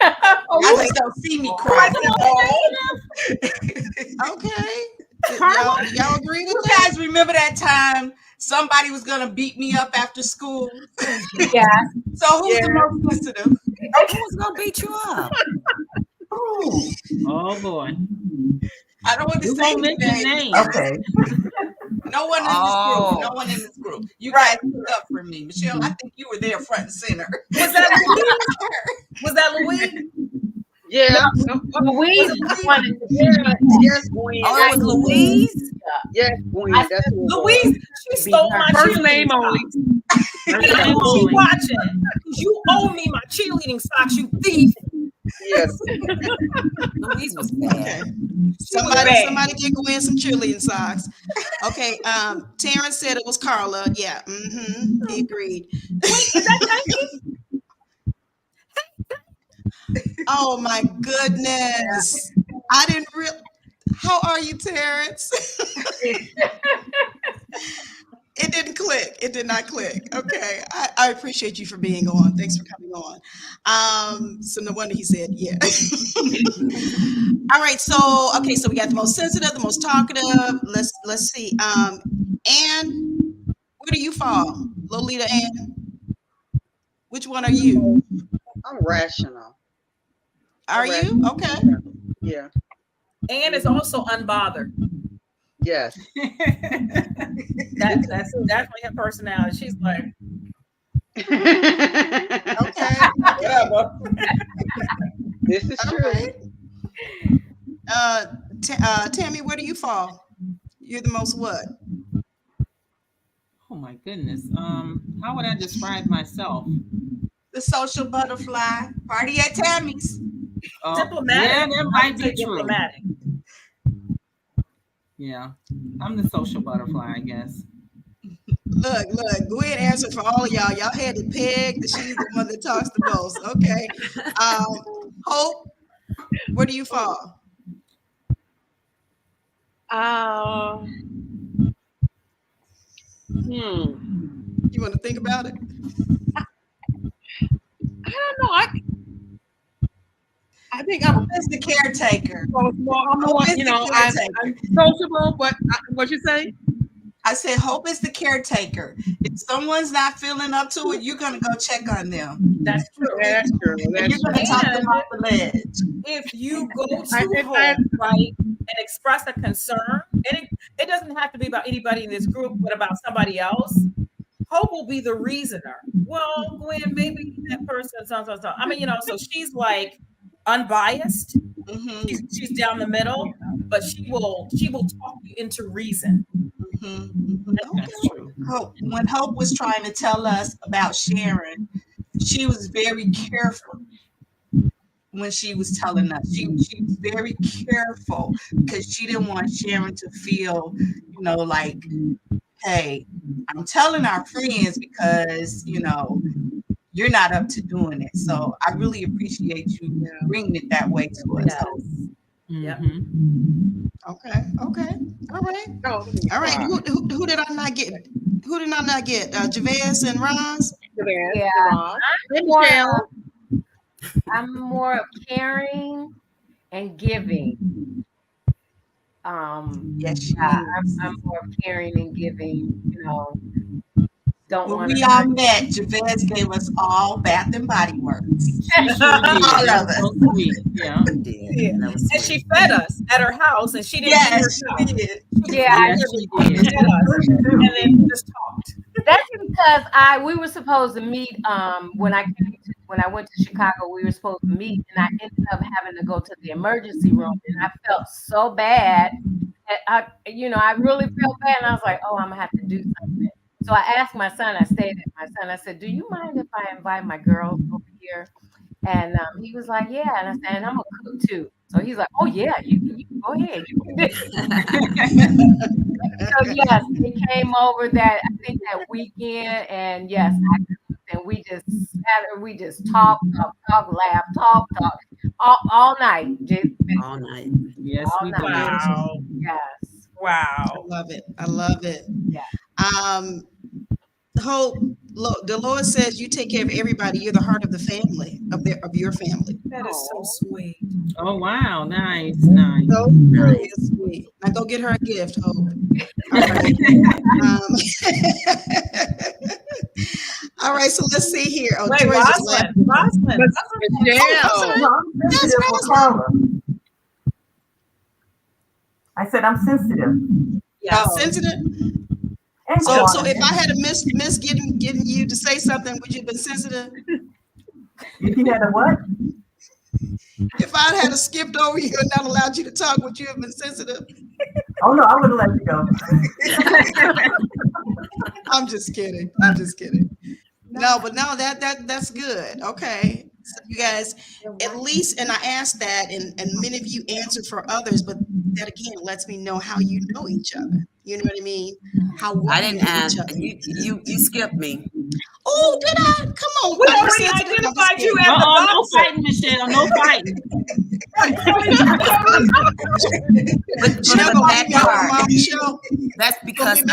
[SPEAKER 8] I just don't see me cry.
[SPEAKER 4] Okay.
[SPEAKER 8] Carla?
[SPEAKER 4] Y'all agree with
[SPEAKER 8] You
[SPEAKER 4] that?
[SPEAKER 8] guys remember that time somebody was gonna beat me up after school?
[SPEAKER 7] Yeah.
[SPEAKER 8] So who's the most sensitive?
[SPEAKER 5] Who's going to beat you up?
[SPEAKER 9] Oh boy.
[SPEAKER 8] I don't want to
[SPEAKER 9] You
[SPEAKER 8] say
[SPEAKER 9] won't mention
[SPEAKER 8] anything.
[SPEAKER 9] names.
[SPEAKER 10] Okay.
[SPEAKER 8] No one in this group. No one in this group. You guys stood up for me. Michelle, I think you were there front and center.
[SPEAKER 12] Was that Louise? Was that Louise?
[SPEAKER 11] Yeah.
[SPEAKER 7] Louise wanted to
[SPEAKER 11] Yes, Gwen.
[SPEAKER 5] Oh, it was Louise?
[SPEAKER 11] Yes, Gwen. That's who it was.
[SPEAKER 12] Louise, she stole my
[SPEAKER 6] First name
[SPEAKER 12] cheerleading
[SPEAKER 6] only.
[SPEAKER 12] socks. And she watching. You owe me my cheerleading socks, you thief.
[SPEAKER 11] Yes.
[SPEAKER 5] Louise was bad.
[SPEAKER 4] Somebody can go in some cheerleading socks. Okay. Terrence said it was Carla. Yeah. He agreed.
[SPEAKER 12] Wait, is that Nike?
[SPEAKER 4] Oh my goodness. I didn't really. How are you, Terrence? It didn't click. It did not click. Okay. I appreciate you for being on. Thanks for coming on. So no wonder he said, yeah. All right. So we got the most sensitive, the most talkative. Let's see. Ann, where do you fall? Lolita Ann? Which one are you?
[SPEAKER 11] I'm rational.
[SPEAKER 4] Are you? Okay.
[SPEAKER 11] Yeah.
[SPEAKER 12] Ann is also unbothered.
[SPEAKER 11] Yes.
[SPEAKER 12] That's definitely her personality. She's like,
[SPEAKER 4] okay,
[SPEAKER 12] whatever.
[SPEAKER 11] This is
[SPEAKER 4] all
[SPEAKER 11] true.
[SPEAKER 4] Right. Tammy, where do you fall? You're the most what?
[SPEAKER 9] Oh my goodness. How would I describe myself?
[SPEAKER 8] The social butterfly. Party at Tammy's.
[SPEAKER 12] Diplomatic.
[SPEAKER 9] Yeah, that might be true.
[SPEAKER 12] Diplomatic.
[SPEAKER 9] Yeah, I'm the social butterfly, I guess.
[SPEAKER 4] Look, go ahead and answer for all of y'all. Y'all had to peg that she's the one that talks the most. Okay. Hope, where do you fall? You want to think about it?
[SPEAKER 6] I don't know. I think I'm
[SPEAKER 8] the caretaker.
[SPEAKER 6] I'm sociable, but what you say?
[SPEAKER 8] I said, Hope is the caretaker. If someone's not feeling up to it, you're gonna go check on them.
[SPEAKER 12] That's true.
[SPEAKER 6] That's true.
[SPEAKER 8] And you're gonna talk them off the ledge.
[SPEAKER 12] If you go to Hope, right, and express a concern, and it doesn't have to be about anybody in this group, but about somebody else, Hope will be the reasoner. Well, Gwen, maybe that person, so. I mean, so she's like unbiased.
[SPEAKER 4] Mm-hmm.
[SPEAKER 12] She's down the middle, but she will talk you into reason.
[SPEAKER 4] Mm-hmm.
[SPEAKER 12] That's true.
[SPEAKER 8] When Hope was trying to tell us about Sharon, she was very careful when she was telling us. She was very careful because she didn't want Sharon to feel, like, hey, I'm telling our friends because, you're not up to doing it. So I really appreciate you bringing it that way to us.
[SPEAKER 12] Yes.
[SPEAKER 4] Yeah. Okay. All right. Who did I not get? Who did I not get? Javez and Roz?
[SPEAKER 7] Yeah. I'm more of caring and giving.
[SPEAKER 8] Yes,
[SPEAKER 7] I'm more of caring and giving,
[SPEAKER 8] When we all met, Javez gave us all Bath and Body Works. All of us.
[SPEAKER 9] Yeah.
[SPEAKER 12] And she fed us at her house, and she didn't.
[SPEAKER 8] Yes, she did.
[SPEAKER 7] Yeah,
[SPEAKER 12] she did. And then just talked.
[SPEAKER 7] That's because we were supposed to meet when I went to Chicago. We were supposed to meet, and I ended up having to go to the emergency room, and I felt so bad. I really felt bad, and I was like, "Oh, I'm gonna have to do something." So I asked my son. I stayed at my son. I said, "Do you mind if I invite my girls over here?" And he was like, "Yeah." And I said, "And I'm a cook too." So he's like, "Oh yeah, you can go ahead." So yes, they came over that weekend, and yes, I cooked, and we just sat, we just talk, laugh, talk, all night.
[SPEAKER 5] All night.
[SPEAKER 9] Yes,
[SPEAKER 7] all
[SPEAKER 9] we
[SPEAKER 7] night.
[SPEAKER 12] Wow.
[SPEAKER 7] Yes.
[SPEAKER 12] Wow.
[SPEAKER 4] I love it.
[SPEAKER 7] Yeah.
[SPEAKER 4] Hope, the Lord says you take care of everybody. You're the heart of the family, of your family.
[SPEAKER 12] That is so sweet.
[SPEAKER 9] Oh wow, nice.
[SPEAKER 4] So very sweet. Now go get her a gift, Hope. All right. All right, so let's see here. Oh,
[SPEAKER 12] wait, Rosalind.
[SPEAKER 10] I said I'm sensitive.
[SPEAKER 12] Yeah,
[SPEAKER 4] sensitive. So if I had a miss getting you to say something, would you have been sensitive?
[SPEAKER 10] If you had a what?
[SPEAKER 4] If I'd had skipped over you and not allowed you to talk, would you have been sensitive?
[SPEAKER 10] Oh no, I would have let you go.
[SPEAKER 4] I'm just kidding. No, but no, that's good. Okay. So you guys, at least, and I asked that, and many of you answered for others, but that again lets me know how you know each other. You know what I mean? How well
[SPEAKER 5] I didn't
[SPEAKER 4] you know
[SPEAKER 5] ask.
[SPEAKER 4] each other.
[SPEAKER 5] You skipped me.
[SPEAKER 4] Oh, did I? Come on.
[SPEAKER 12] We already identified you as the boxer.
[SPEAKER 9] No fighting, Michelle. No fighting.
[SPEAKER 5] That's because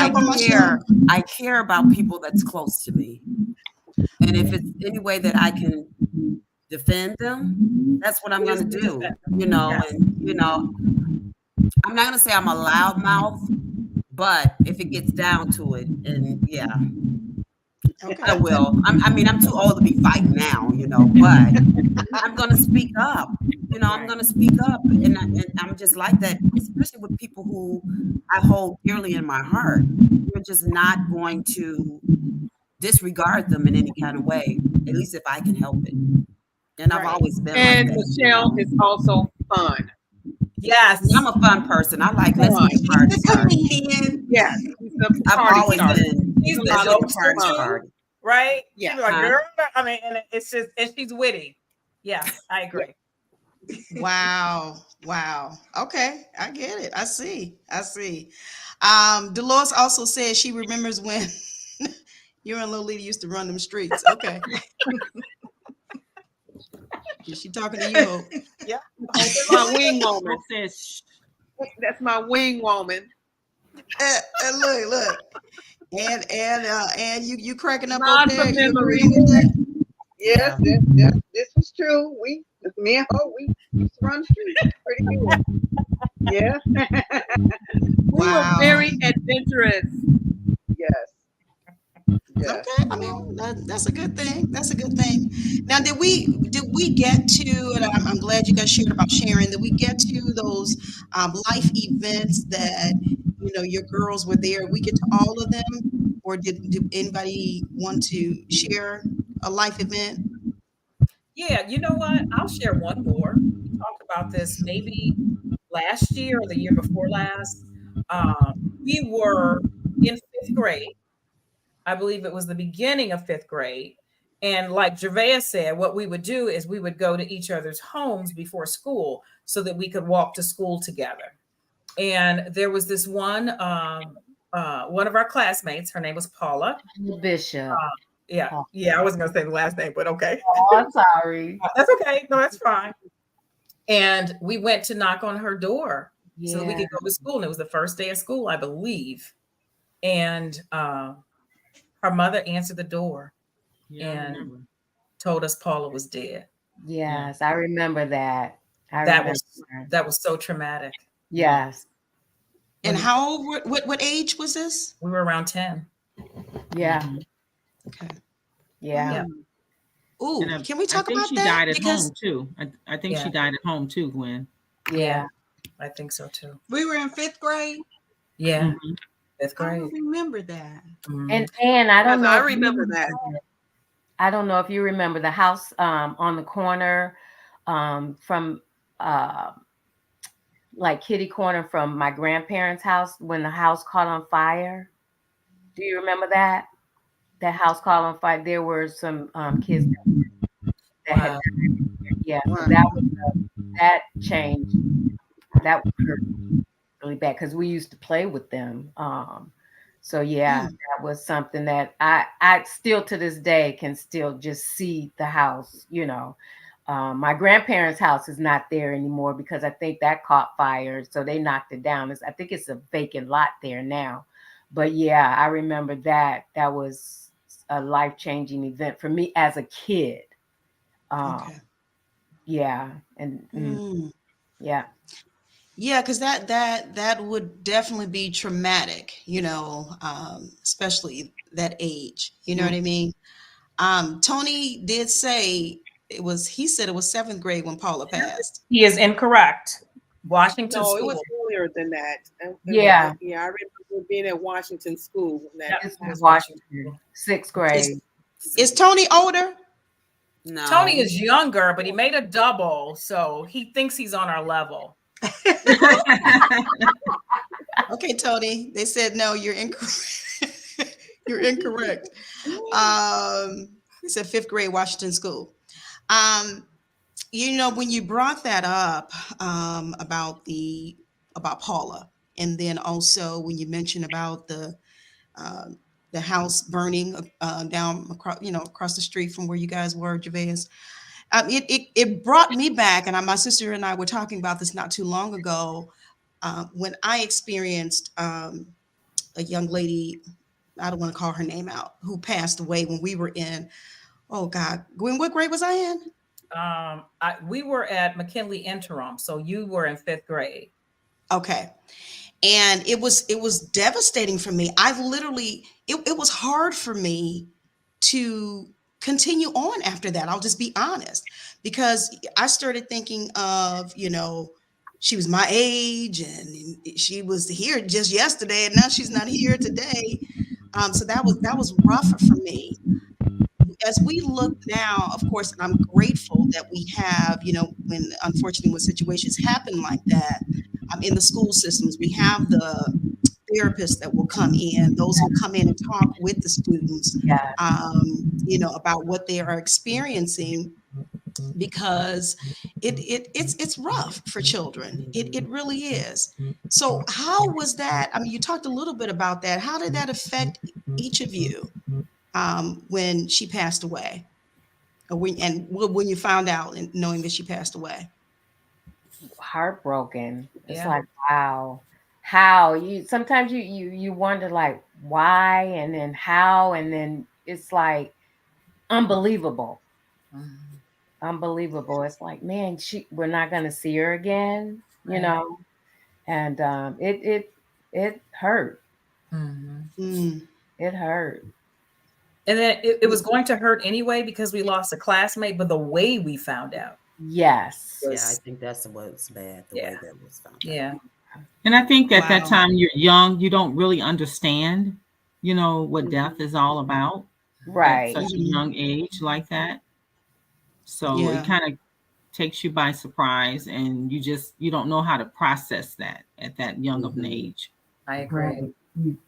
[SPEAKER 5] I care about people that's close to me. And if it's any way that I can defend them, that's what I'm going to do. And I'm not going to say I'm a loudmouth, but if it gets down to it, and I will. I'm too old to be fighting now, but I'm going to speak up. I'm going to speak up, and I'm just like that, especially with people who I hold dearly in my heart. You're just not going to disregard them in any kind of way, at least if I can help it. And I've always been
[SPEAKER 6] and
[SPEAKER 5] like that.
[SPEAKER 6] Michelle is also fun.
[SPEAKER 12] Yes.
[SPEAKER 5] I'm a fun person. I like listening to parties.
[SPEAKER 4] Comedian.
[SPEAKER 6] Yes.
[SPEAKER 5] I've always been.
[SPEAKER 12] He's the
[SPEAKER 5] party.
[SPEAKER 12] right?
[SPEAKER 6] Yeah.
[SPEAKER 12] She'd be like, girl, I mean, and it's just, and she's witty. Yes, I agree.
[SPEAKER 4] Wow. Wow. Okay. I get it. I see. I see. Dolores also says she remembers when you and Lolita used to run them streets. Okay. Is she talking to you, Hope?
[SPEAKER 12] Yeah.
[SPEAKER 6] My wing woman.
[SPEAKER 9] Says,
[SPEAKER 6] That's my wing woman.
[SPEAKER 4] And look. And you cracking up
[SPEAKER 6] Nod
[SPEAKER 4] over there.
[SPEAKER 6] for
[SPEAKER 4] You
[SPEAKER 6] memory.
[SPEAKER 4] agreeing with that?
[SPEAKER 11] Yes, this was true. Me and Hope, we used to run the street pretty good. Yeah.
[SPEAKER 6] We were very adventurous.
[SPEAKER 11] Yes.
[SPEAKER 4] Okay, I mean that's a good thing. That's a good thing. Now, did we get to? And I'm glad you guys shared about sharing. Did we get to those life events that your girls were there? We get to all of them, or did anybody want to share a life event?
[SPEAKER 12] Yeah, you know what? I'll share one more. We talked about this maybe last year or the year before last. We were in fifth grade. I believe it was the beginning of fifth grade. And like Gervais said, what we would do is we would go to each other's homes before school so that we could walk to school together. And there was this one of our classmates, her name was Paula
[SPEAKER 7] Bishop.
[SPEAKER 12] Yeah, I wasn't gonna say the last name, but okay.
[SPEAKER 7] Oh, I'm sorry.
[SPEAKER 12] That's okay. No, that's fine. And we went to knock on her door so that we could go to school. And it was the first day of school, I believe. And her mother answered the door and told us Paula was dead.
[SPEAKER 7] Yes, I remember that.
[SPEAKER 12] That was so traumatic.
[SPEAKER 7] Yes.
[SPEAKER 4] And how old? What age was this?
[SPEAKER 12] We were around 10.
[SPEAKER 7] Yeah.
[SPEAKER 4] Okay.
[SPEAKER 7] Yeah.
[SPEAKER 4] Ooh, can we talk about
[SPEAKER 9] she
[SPEAKER 4] that?
[SPEAKER 9] Died at home too. I think she died at home too, Gwen.
[SPEAKER 12] Yeah, I think so too.
[SPEAKER 8] We were in 5th grade.
[SPEAKER 12] Yeah, 5th
[SPEAKER 8] I
[SPEAKER 12] grade.
[SPEAKER 8] don't remember that.
[SPEAKER 7] And I don't know.
[SPEAKER 6] I remember that.
[SPEAKER 7] I don't know if you remember the house on the corner from like kitty corner from my grandparents' house when the house caught on fire. Do you remember that? That house caught on fire. There were some kids that had that changed. That was really bad because we used to play with them. So that was something that I still to this day can still just see the house, my grandparents' house is not there anymore because I think that caught fire. So they knocked it down. I think it's a vacant lot there now. But yeah, I remember that. That was a life-changing event for me as a kid. Yeah. And yeah.
[SPEAKER 4] Yeah, because that would definitely be traumatic, especially that age. You know what I mean? Tony did say he said it was 7th grade when Paula passed.
[SPEAKER 12] He is incorrect. Washington
[SPEAKER 6] No,
[SPEAKER 12] School.
[SPEAKER 6] it was earlier than that.
[SPEAKER 7] Yeah.
[SPEAKER 6] Yeah, I remember being at Washington School.
[SPEAKER 7] This was Washington, 6th grade.
[SPEAKER 4] Is Tony older?
[SPEAKER 5] No.
[SPEAKER 12] Tony is younger, but he made a double, so he thinks he's on our level.
[SPEAKER 4] Okay, Tony. They said no, you're incorrect. You're incorrect. He said 5th grade Washington School. When you brought that up about Paula, and then also when you mentioned about the house burning down across the street from where you guys were, Gervais, it brought me back, and my sister and I were talking about this not too long ago when I experienced a young lady, I don't want to call her name out, who passed away when we were in, oh God, Gwen, what grade was I in?
[SPEAKER 12] We were at McKinley Interim, so you were in 5th grade.
[SPEAKER 4] Okay. And it was devastating for me. I literally, it was hard for me to continue on after that. I'll just be honest, because I started thinking of, she was my age and she was here just yesterday and now she's not here today. So that was rougher for me. As we look now, of course, and I'm grateful that we have, when situations happen like that, in the school systems, we have the therapists that will come in, those who come in and talk with the students, about what they are experiencing, because it's rough for children. It really is. So how was that? I mean, you talked a little bit about that. How did that affect each of you when she passed away, or when you found out and knowing that she passed away?
[SPEAKER 7] Heartbroken. It's
[SPEAKER 12] Yeah.
[SPEAKER 7] like, wow, how you sometimes you wonder like why, and then how, and then it's like unbelievable. Unbelievable. It's like, man, we're not gonna see her again,
[SPEAKER 12] Right.
[SPEAKER 7] And it hurt.
[SPEAKER 4] Mm.
[SPEAKER 7] It hurt.
[SPEAKER 12] And then it was going to hurt anyway because we lost a classmate, but the way we found out.
[SPEAKER 7] Yes.
[SPEAKER 5] Yeah, I think that's what's bad, the way that was found out.
[SPEAKER 12] Yeah.
[SPEAKER 9] And I think at that
[SPEAKER 4] Wow.
[SPEAKER 9] time you're young, you don't really understand, what death is all about
[SPEAKER 7] Right.
[SPEAKER 9] at such a young age like that. So
[SPEAKER 4] Yeah.
[SPEAKER 9] it kind of takes you by surprise, and you don't know how to process that at that young of an age.
[SPEAKER 12] I agree.
[SPEAKER 10] Right. You-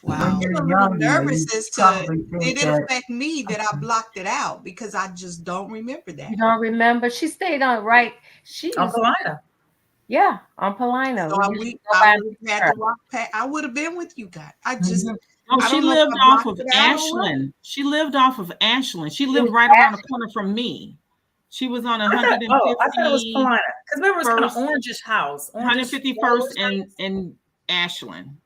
[SPEAKER 4] Wow.
[SPEAKER 10] When you're
[SPEAKER 8] I'm a
[SPEAKER 10] young,
[SPEAKER 8] little nervous
[SPEAKER 10] you
[SPEAKER 8] as to
[SPEAKER 10] probably
[SPEAKER 8] did
[SPEAKER 10] think
[SPEAKER 8] it
[SPEAKER 10] that
[SPEAKER 8] affect me that I blocked it out, because I just don't remember that.
[SPEAKER 7] You don't remember? She stayed on right. She
[SPEAKER 12] On
[SPEAKER 7] was
[SPEAKER 12] Paulina.
[SPEAKER 7] Yeah, on Paulina.
[SPEAKER 8] So
[SPEAKER 7] We used to go
[SPEAKER 8] I
[SPEAKER 7] by
[SPEAKER 8] would have had
[SPEAKER 7] her.
[SPEAKER 8] to walk past. I would have been with you guys. I just,
[SPEAKER 9] Oh,
[SPEAKER 8] I
[SPEAKER 9] she
[SPEAKER 8] don't know if
[SPEAKER 9] lived
[SPEAKER 8] I
[SPEAKER 9] off
[SPEAKER 8] blocked
[SPEAKER 9] of
[SPEAKER 8] it out or what.
[SPEAKER 9] Ashland. She lived off of Ashland. She
[SPEAKER 7] It
[SPEAKER 9] lived
[SPEAKER 7] was
[SPEAKER 9] right around the
[SPEAKER 7] Ashland.
[SPEAKER 9] corner from me. She was on
[SPEAKER 12] I thought it was
[SPEAKER 9] 150
[SPEAKER 12] Paulina. Because remember, it was kind of
[SPEAKER 9] First-
[SPEAKER 12] orangish house. Orangish
[SPEAKER 9] 151st and Ashland.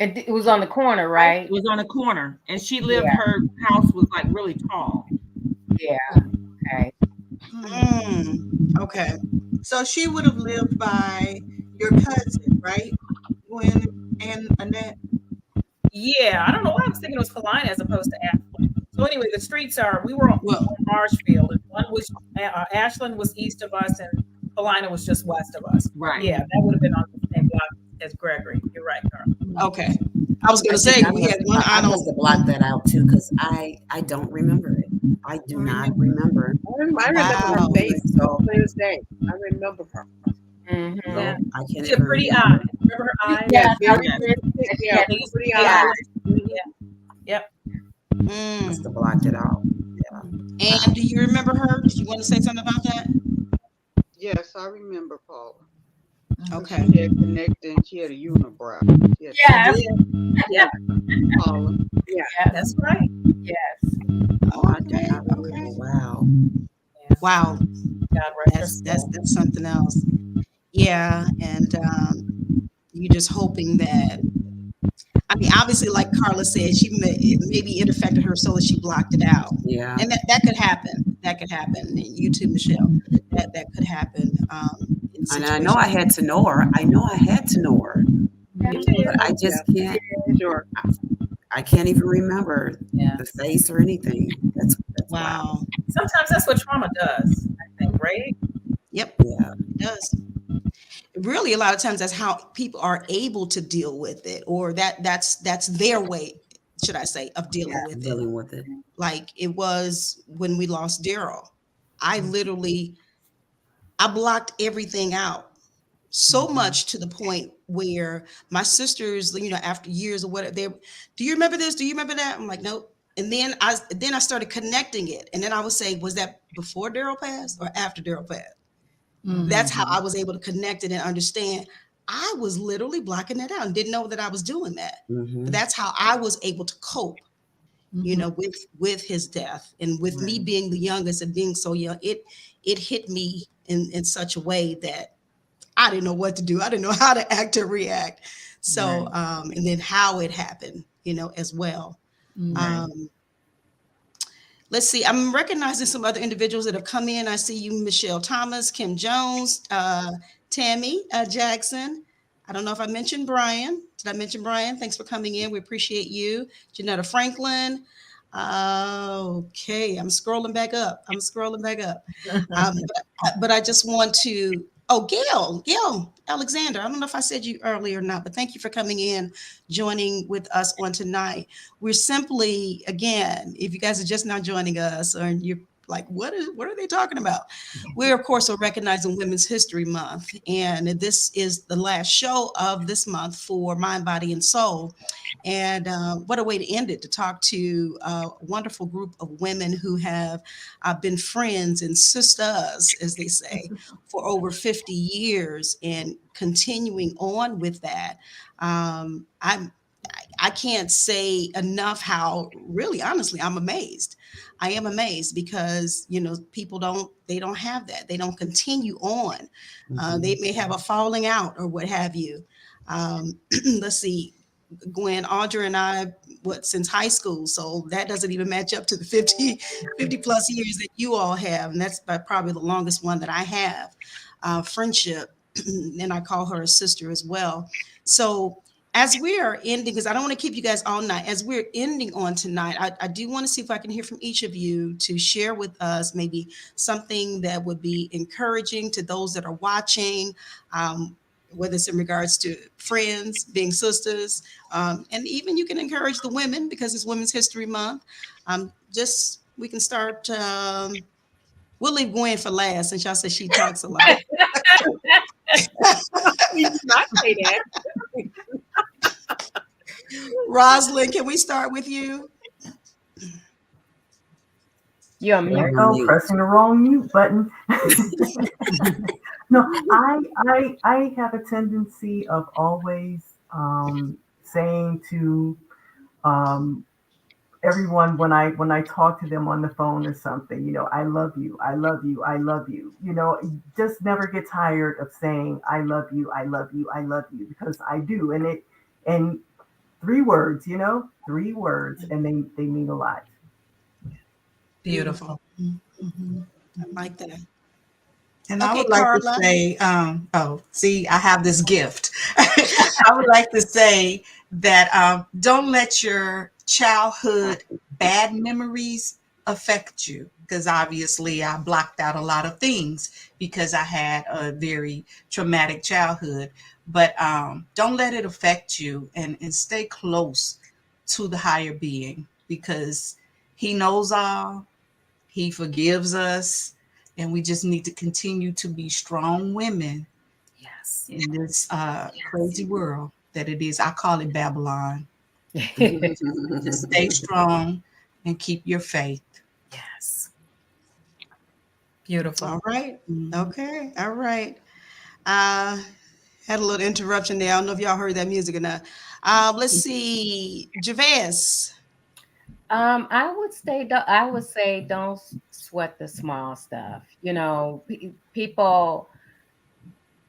[SPEAKER 7] It was on the corner, right?
[SPEAKER 9] It was on the corner, and she lived.
[SPEAKER 7] Yeah.
[SPEAKER 9] Her house was like really tall.
[SPEAKER 7] Yeah. Okay.
[SPEAKER 4] Okay.
[SPEAKER 8] So she would have lived by your cousin, right? Gwen and Annette.
[SPEAKER 12] Yeah, I don't know why I was thinking it was Paulina as opposed to Ashland. So anyway, the streets we were on Marshfield, and one was Ashland was east of us, and Paulina was just west of us.
[SPEAKER 9] Right.
[SPEAKER 12] Yeah, that would have been on the same block as Gregory. You're right, Carl.
[SPEAKER 4] Okay. I was going to say we had one.
[SPEAKER 5] I must have blocked that out too, because I don't remember it. I do not remember.
[SPEAKER 6] I remember her face so clear as day. I remember her.
[SPEAKER 7] Mm-hmm.
[SPEAKER 12] Yeah.
[SPEAKER 5] I can't
[SPEAKER 12] She had
[SPEAKER 5] even
[SPEAKER 12] pretty
[SPEAKER 5] remember.
[SPEAKER 12] eyes. Remember her eyes?
[SPEAKER 7] Yeah,
[SPEAKER 6] Yeah, pretty eyes.
[SPEAKER 12] Yep.
[SPEAKER 5] Must have blocked it out. Yeah.
[SPEAKER 4] And do you remember her? Did you want to say something about that?
[SPEAKER 11] Yes, I remember Paula.
[SPEAKER 4] Okay.
[SPEAKER 11] She had connected and she had a unibrow.
[SPEAKER 7] Yes.
[SPEAKER 12] Yeah.
[SPEAKER 11] Paula.
[SPEAKER 7] Yeah.
[SPEAKER 12] That's right.
[SPEAKER 7] Yes.
[SPEAKER 4] Okay.
[SPEAKER 5] Okay. Wow.
[SPEAKER 4] Wow.
[SPEAKER 12] God rest her soul.
[SPEAKER 4] That's something else. Yeah, and you're just hoping that. I mean, obviously, like Carla said, maybe it affected her so that she blocked it out.
[SPEAKER 5] Yeah.
[SPEAKER 4] And that could happen. That could happen. And you too, Michelle. That could happen.
[SPEAKER 5] And I know I had to know her. I know I had to know her. But I just can't.
[SPEAKER 6] Sure.
[SPEAKER 5] I can't even remember the face or anything. That's
[SPEAKER 4] wow.
[SPEAKER 12] Sometimes that's what trauma does, I think, right?
[SPEAKER 4] Yep.
[SPEAKER 5] Yeah.
[SPEAKER 4] It does. Really, a lot of times that's how people are able to deal with it, or that's their way, should I say, of dealing with it. Like it was when we lost Daryl. I blocked everything out so much to the point where my sisters, after years or whatever, do you remember this? Do you remember that? I'm like, nope. And then I started connecting it. And then I would say, was that before Daryl passed or after Daryl passed? Mm-hmm. That's how I was able to connect it and understand. I was literally blocking that out and didn't know that I was doing that. Mm-hmm. But that's how I was able to cope, with his death, and with me being the youngest and being so young. It hit me in such a way that I didn't know what to do. I didn't know how to act or react. So, and then how it happened, as well. Right. Let's see. I'm recognizing some other individuals that have come in. I see you, Michelle Thomas, Kim Jones, Tammy Jackson. I don't know if I mentioned Brian. Did I mention Brian? Thanks for coming in. We appreciate you. Janetta Franklin. Okay. I'm scrolling back up. But I just want to, Gail Alexander. I don't know if I said you earlier or not, but thank you for coming in, joining with us on tonight. We're simply, again, if you guys are just now joining us or you're like, what are they talking about? We're, of course, are recognizing Women's History Month, and this is the last show of this month for Mind, Body, and Soul. And what a way to end it, to talk to a wonderful group of women who have been friends and sisters, as they say, for over 50 years, and continuing on with that. I can't say enough how, really, honestly, I'm amazed. I am amazed because, people they don't have that. They don't continue on. They may have a falling out or what have you. Let's see, Gwen, Audra and I, since high school. So that doesn't even match up to the 50 plus years that you all have. And that's probably the longest one that I have, friendship. And I call her a sister as well. So as we are ending, because I don't want to keep you guys all night, as we're ending on tonight, I do want to see if I can hear from each of you to share with us maybe something that would be encouraging to those that are watching, whether it's in regards to friends, being sisters, and even you can encourage the women because it's Women's History Month. We can start, we'll leave Gwen for last since y'all said she talks a lot.
[SPEAKER 6] You did not say that.
[SPEAKER 4] Rosalind, can we start with you?
[SPEAKER 7] You're
[SPEAKER 10] pressing the wrong mute button. No, I have a tendency of always saying to everyone when I talk to them on the phone or something, I love you, I love you, I love you. Just never get tired of saying I love you, I love you, I love you, because I do. And 3 words, 3 words, and they mean a lot.
[SPEAKER 4] Beautiful. Mm-hmm. I like that.
[SPEAKER 8] And I would like Carla. To say, I have this gift. I would like to say that don't let your childhood bad memories affect you, because obviously I blocked out a lot of things because I had a very traumatic childhood. But don't let it affect you, and stay close to the higher being, because he knows all, he forgives us, and we just need to continue to be strong women in this crazy world that it is. I call it Babylon. Just stay strong and keep your faith.
[SPEAKER 12] Yes. Beautiful.
[SPEAKER 4] All right. Okay. All right. Had a little interruption there. I don't know if y'all heard that music or not. Let's see, Javez.
[SPEAKER 7] I would say don't sweat the small stuff. People,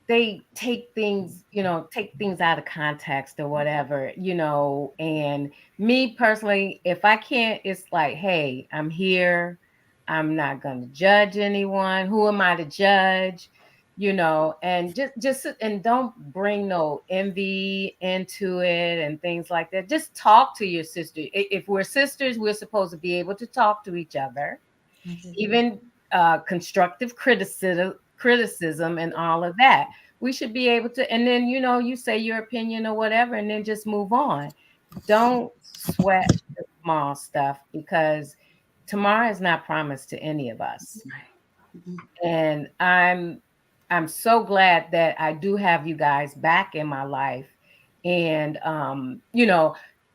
[SPEAKER 7] they take things out of context or whatever, and me personally, if I can't, it's like, hey, I'm here. I'm not going to judge anyone. Who am I to judge? And just and don't bring no envy into it and things like that. Just talk to your sister. If we're sisters, we're supposed to be able to talk to each other, even constructive criticism and all of that. We should be able to, and then, you say your opinion or whatever, and then just move on. Don't sweat the small stuff, because tomorrow is not promised to any of us. And I'm so glad that I do have you guys back in my life. And,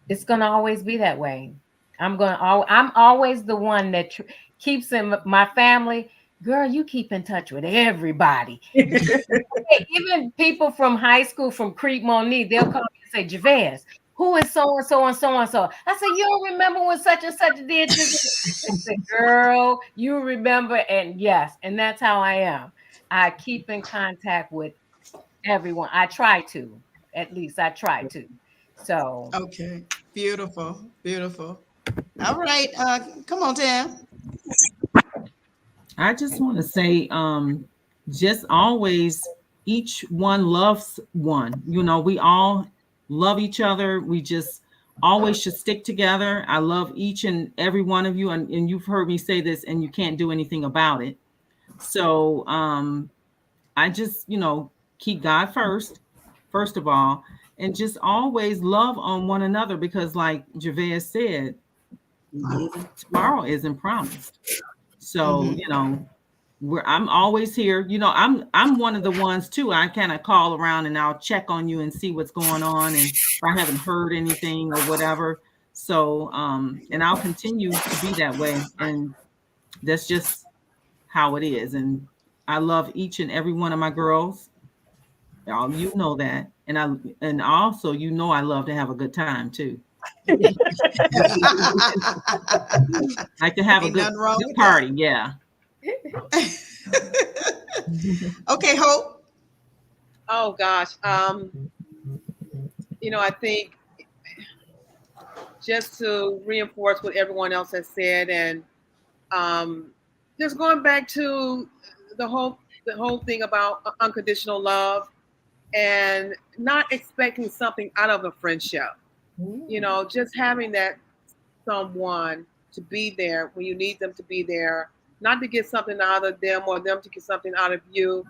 [SPEAKER 7] it's going to always be that way. I'm always the one that keeps in my family. Girl, you keep in touch with everybody. Even people from high school, from Creek Monique, they'll call me and say, Javez, who is so-and-so and so-and-so? I said, you don't remember when such and such did this? I said, girl, you remember. And yes, and that's how I am. I keep in contact with everyone. I try to, at least I try to. So.
[SPEAKER 4] Okay. Beautiful. Beautiful. All right. Come on, Tam.
[SPEAKER 9] I just want to say, just always, each one loves one. We all love each other. We just always should stick together. I love each and every one of you. And you've heard me say this, and you can't do anything about it. So I just, keep God first of all, and just always love on one another, because like Javez said, tomorrow isn't promised. So, you know, I'm always here. You know, I'm one of the ones too. I kind of call around and I'll check on you and see what's going on and if I haven't heard anything or whatever. So, and I'll continue to be that way. And that's just how it is. And I love each and every one of my girls. Y'all, you know that. And also, you know, I love to have a good time too. Like to have a good party. Yeah.
[SPEAKER 4] Okay, Hope.
[SPEAKER 6] Oh gosh. You know, I think just to reinforce what everyone else has said, and just going back to the whole thing about unconditional love and not expecting something out of a friendship. You know, just having that someone to be there when you need them to be there, not to get something out of them or them to get something out of you.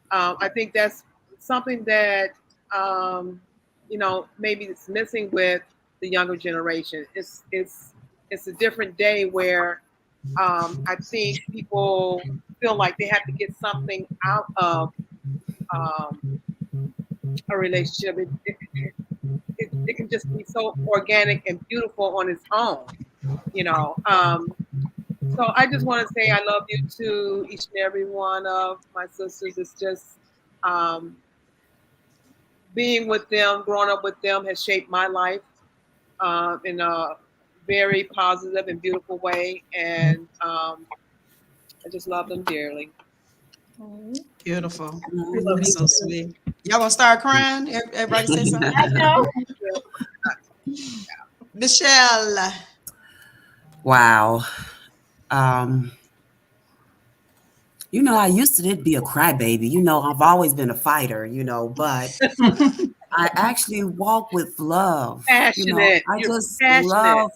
[SPEAKER 6] I think that's something that you know, maybe it's missing with the younger generation. It's a different day where I think people feel like they have to get something out of a relationship. It can just be so organic and beautiful on its own, you know. So I just want to say I love you to each and every one of my sisters. It's just being with them, growing up with them has shaped my life in a very positive and beautiful way. And I just love them dearly.
[SPEAKER 4] Beautiful. That's so sweet. Y'all gonna start crying? Everybody say something.
[SPEAKER 7] I know.
[SPEAKER 4] Michelle.
[SPEAKER 5] Wow. You know, I used to be a crybaby. You know, I've always been a fighter, you know, but I actually walk with love.
[SPEAKER 6] Passionate.
[SPEAKER 5] You know,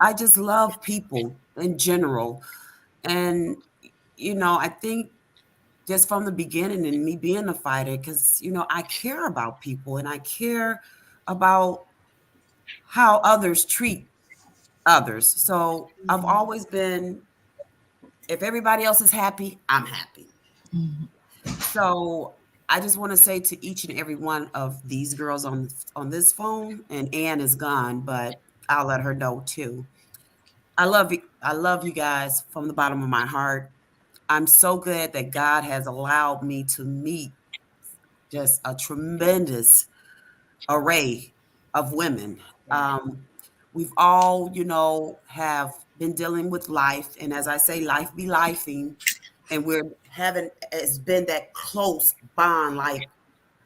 [SPEAKER 5] I just love people in general. And, you know, I think just from the beginning and me being a fighter, because, you know, I care about people and I care about how others treat others. So I've always been, if everybody else is happy, I'm happy. So I just want to say to each and every one of these girls on this phone, and Ann is gone, but I'll let her know too. I love you. I love you guys from the bottom of my heart. I'm so glad that God has allowed me to meet just a tremendous array of women. We've all, you know, have been dealing with life. And as I say, life be lifing. And it's been that close bond like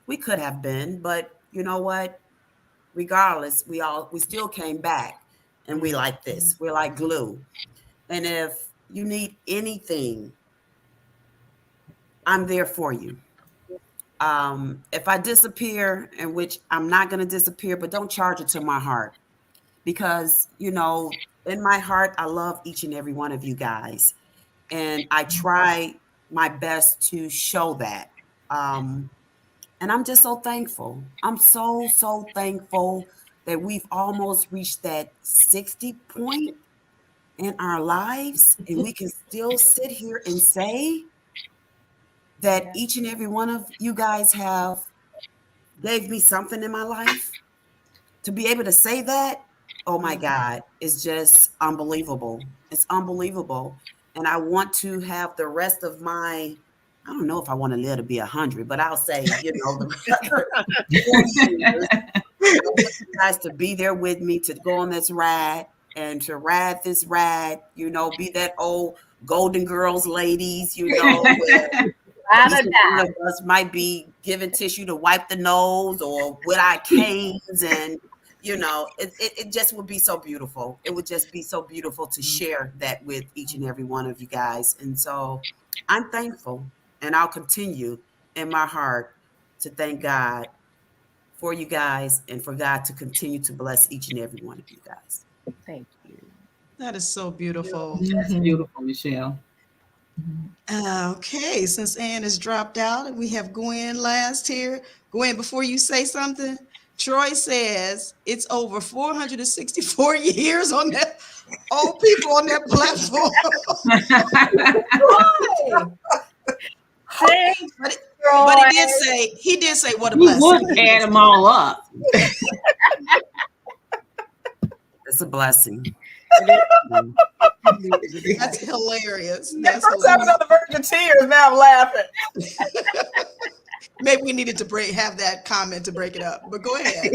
[SPEAKER 5] we could have been. But you know what? Regardless, we still came back and we like this. We're like glue. And if you need anything, I'm there for you. If I disappear, in which I'm not going to disappear, but don't charge it to my heart. Because, you know, in my heart, I love each and every one of you guys. And I try my best to show that. And I'm just so thankful. I'm so thankful that we've almost reached that 60 point in our lives. And we can still sit here and say that each and every one of you guys gave me something in my life. To be able to say that, oh my God, it's just unbelievable. It's unbelievable. And I want to have the rest of I don't know if I want to live to be 100, but I'll say, you know, the 40 years. I want you guys to be there with me, to go on this ride and to ride this ride, you know, be that old Golden Girls ladies, you know, where of us might be giving tissue to wipe the nose or with our canes, and you know, it just would be so beautiful. It would just be so beautiful to share that with each and every one of you guys. And so I'm thankful, and I'll continue in my heart to thank God for you guys and for God to continue to bless each and every one of you guys.
[SPEAKER 7] Thank you.
[SPEAKER 4] That is so beautiful.
[SPEAKER 9] That's beautiful, Michelle.
[SPEAKER 4] Okay, since Ann has dropped out and we have Gwen last here. Gwen, before you say something, Troy says it's over 464 years on that. Old people on that platform. But he did say what a
[SPEAKER 9] You
[SPEAKER 4] blessing.
[SPEAKER 9] would add them all up.
[SPEAKER 5] It's a blessing.
[SPEAKER 4] That's hilarious.
[SPEAKER 6] That's first having another version of tears. Now I'm laughing.
[SPEAKER 4] Maybe we needed to have that comment to break it up. But go ahead.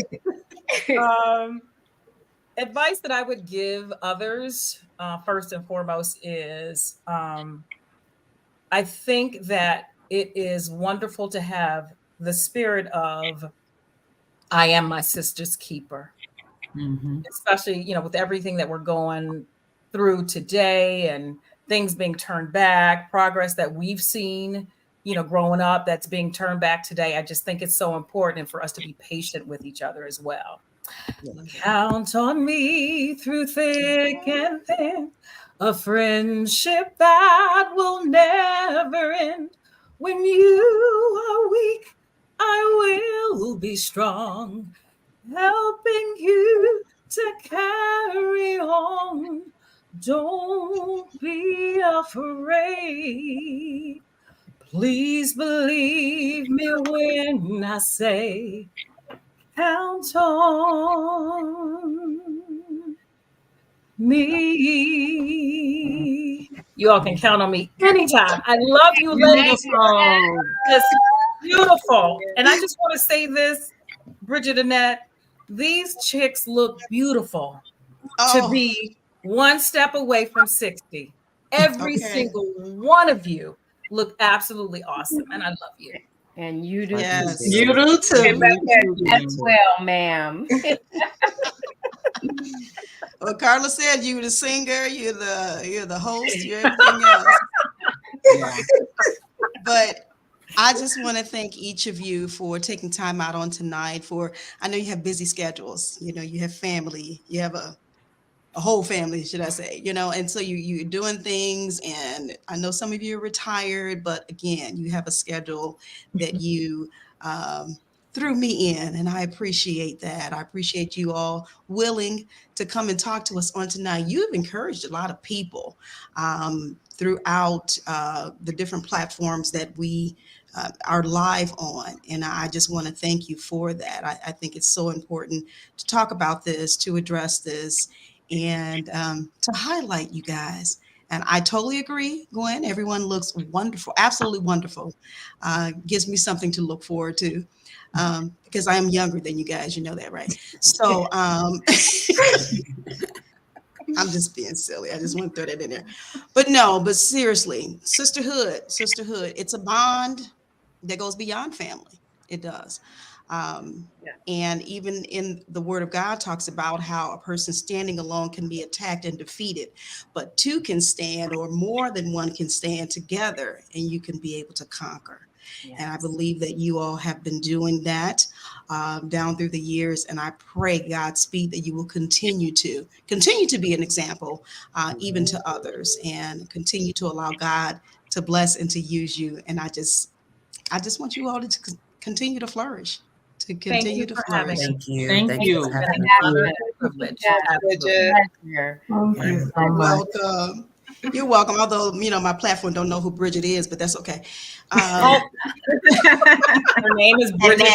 [SPEAKER 12] Advice that I would give others, first and foremost, is I think that it is wonderful to have the spirit of I am my sister's keeper. Mm-hmm. Especially, with everything that we're going through today and things being turned back, progress that we've seen, growing up that's being turned back today. I just think it's so important for us to be patient with each other as well. Count on me through thick and thin, a friendship that will never end. When you are weak, I will be strong, helping you to carry on. Don't be afraid. Please believe me when I say, count on me. You all can count on me anytime. I love you, ladies. It's beautiful. And I just want to say this, Bridget Annette, these chicks look beautiful to be one step away from 60. Every single one of you look absolutely awesome. And I love you.
[SPEAKER 7] And you do.
[SPEAKER 4] Yes.
[SPEAKER 8] You do too.
[SPEAKER 7] As well, ma'am.
[SPEAKER 4] Well, Carla said you're the singer, you're the host, you're everything else. Yeah. But I just want to thank each of you for taking time out on tonight. I know you have busy schedules. You have family. You have a whole family, should I say? And so you're doing things. And I know some of you are retired, but again, you have a schedule that you threw me in, and I appreciate that. I appreciate you all willing to come and talk to us on tonight. You've encouraged a lot of people throughout the different platforms that we are live on. And I just want to thank you for that. I think it's so important to talk about this, to address this, and to highlight you guys. And I totally agree, Gwen. Everyone looks wonderful, absolutely wonderful. Gives me something to look forward to. Because I am younger than you guys, you know that, right? So I'm just being silly. I just want to throw that in there. But seriously, sisterhood, it's a bond that goes beyond family. It does. And even in the Word of God talks about how a person standing alone can be attacked and defeated, but two can stand, or more than one can stand together, and you can be able to conquer. Yes. And I believe that you all have been doing that down through the years. And I pray Godspeed that you will continue to be an example, even to others, and continue to allow God to bless and to use you. And I just want you all to continue to flourish.
[SPEAKER 12] Thank you for having me.
[SPEAKER 5] Thank you.
[SPEAKER 9] Thank you.
[SPEAKER 12] It's been an honor and a privilege.
[SPEAKER 7] You're
[SPEAKER 4] welcome. You're welcome. Although, my platform don't know who Bridget is, but that's okay.
[SPEAKER 12] Her name is Bridget.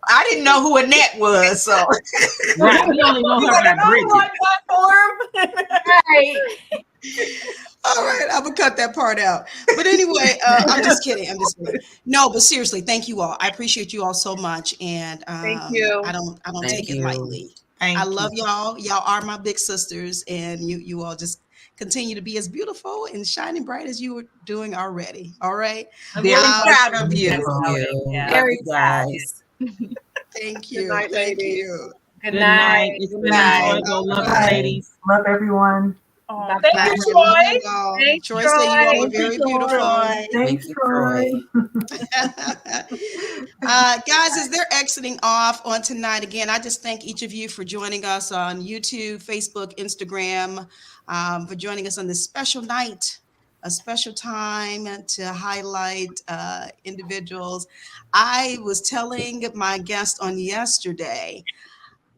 [SPEAKER 8] I didn't know who Annette was, so.
[SPEAKER 9] Right. We only know her by Bridget.
[SPEAKER 7] right.
[SPEAKER 4] All right, I'm gonna cut that part out. But anyway, I'm just kidding. No, but seriously, thank you all. I appreciate you all so much, and
[SPEAKER 6] thank you.
[SPEAKER 4] I don't take it lightly. I love y'all. Y'all are my big sisters, and you all just continue to be as beautiful and shining bright as you were doing already. All right.
[SPEAKER 8] I'm very proud of you.
[SPEAKER 7] Very
[SPEAKER 5] guys.
[SPEAKER 4] Thank you.
[SPEAKER 6] Good night, ladies.
[SPEAKER 7] Good night.
[SPEAKER 9] Good night. Love you, ladies.
[SPEAKER 10] Love everyone.
[SPEAKER 12] Oh, thank you, Troy.
[SPEAKER 4] Troy said you all were very beautiful.
[SPEAKER 10] Thanks, Troy.
[SPEAKER 4] Guys, as they're exiting off on tonight, again, I just thank each of you for joining us on YouTube, Facebook, Instagram, for joining us on this special night a special time to highlight individuals. I was telling my guest on yesterday,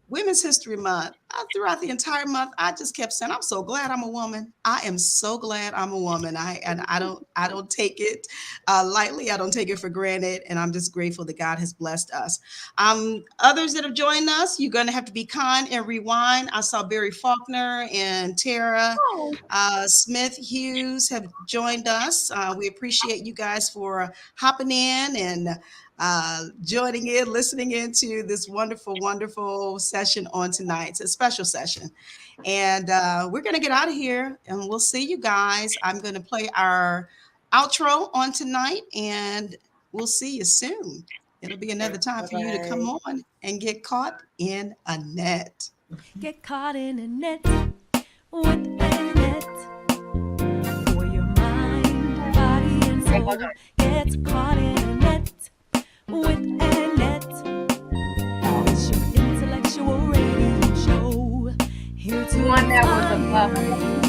[SPEAKER 4] Women's History Month. Throughout the entire month, I just kept saying, "I'm so glad I'm a woman. I am so glad I'm a woman." I don't take it lightly. I don't take it for granted, and I'm just grateful that God has blessed us. Others that have joined us, you're going to have to be kind and rewind. I saw Barry Faulkner and Tara Smith Hughes have joined us. We appreciate you guys for hopping in and joining in, listening into this wonderful, wonderful session on tonight. It's a special session. And we're going to get out of here and we'll see you guys. I'm going to play our outro on tonight and we'll see you soon. It'll be another time for you to come on and get caught in a net.
[SPEAKER 2] Get caught in a net with Annette. For your mind, body, and soul. Get caught in a net with Annette. It's your intellectual radio show. Here to
[SPEAKER 7] One that was above.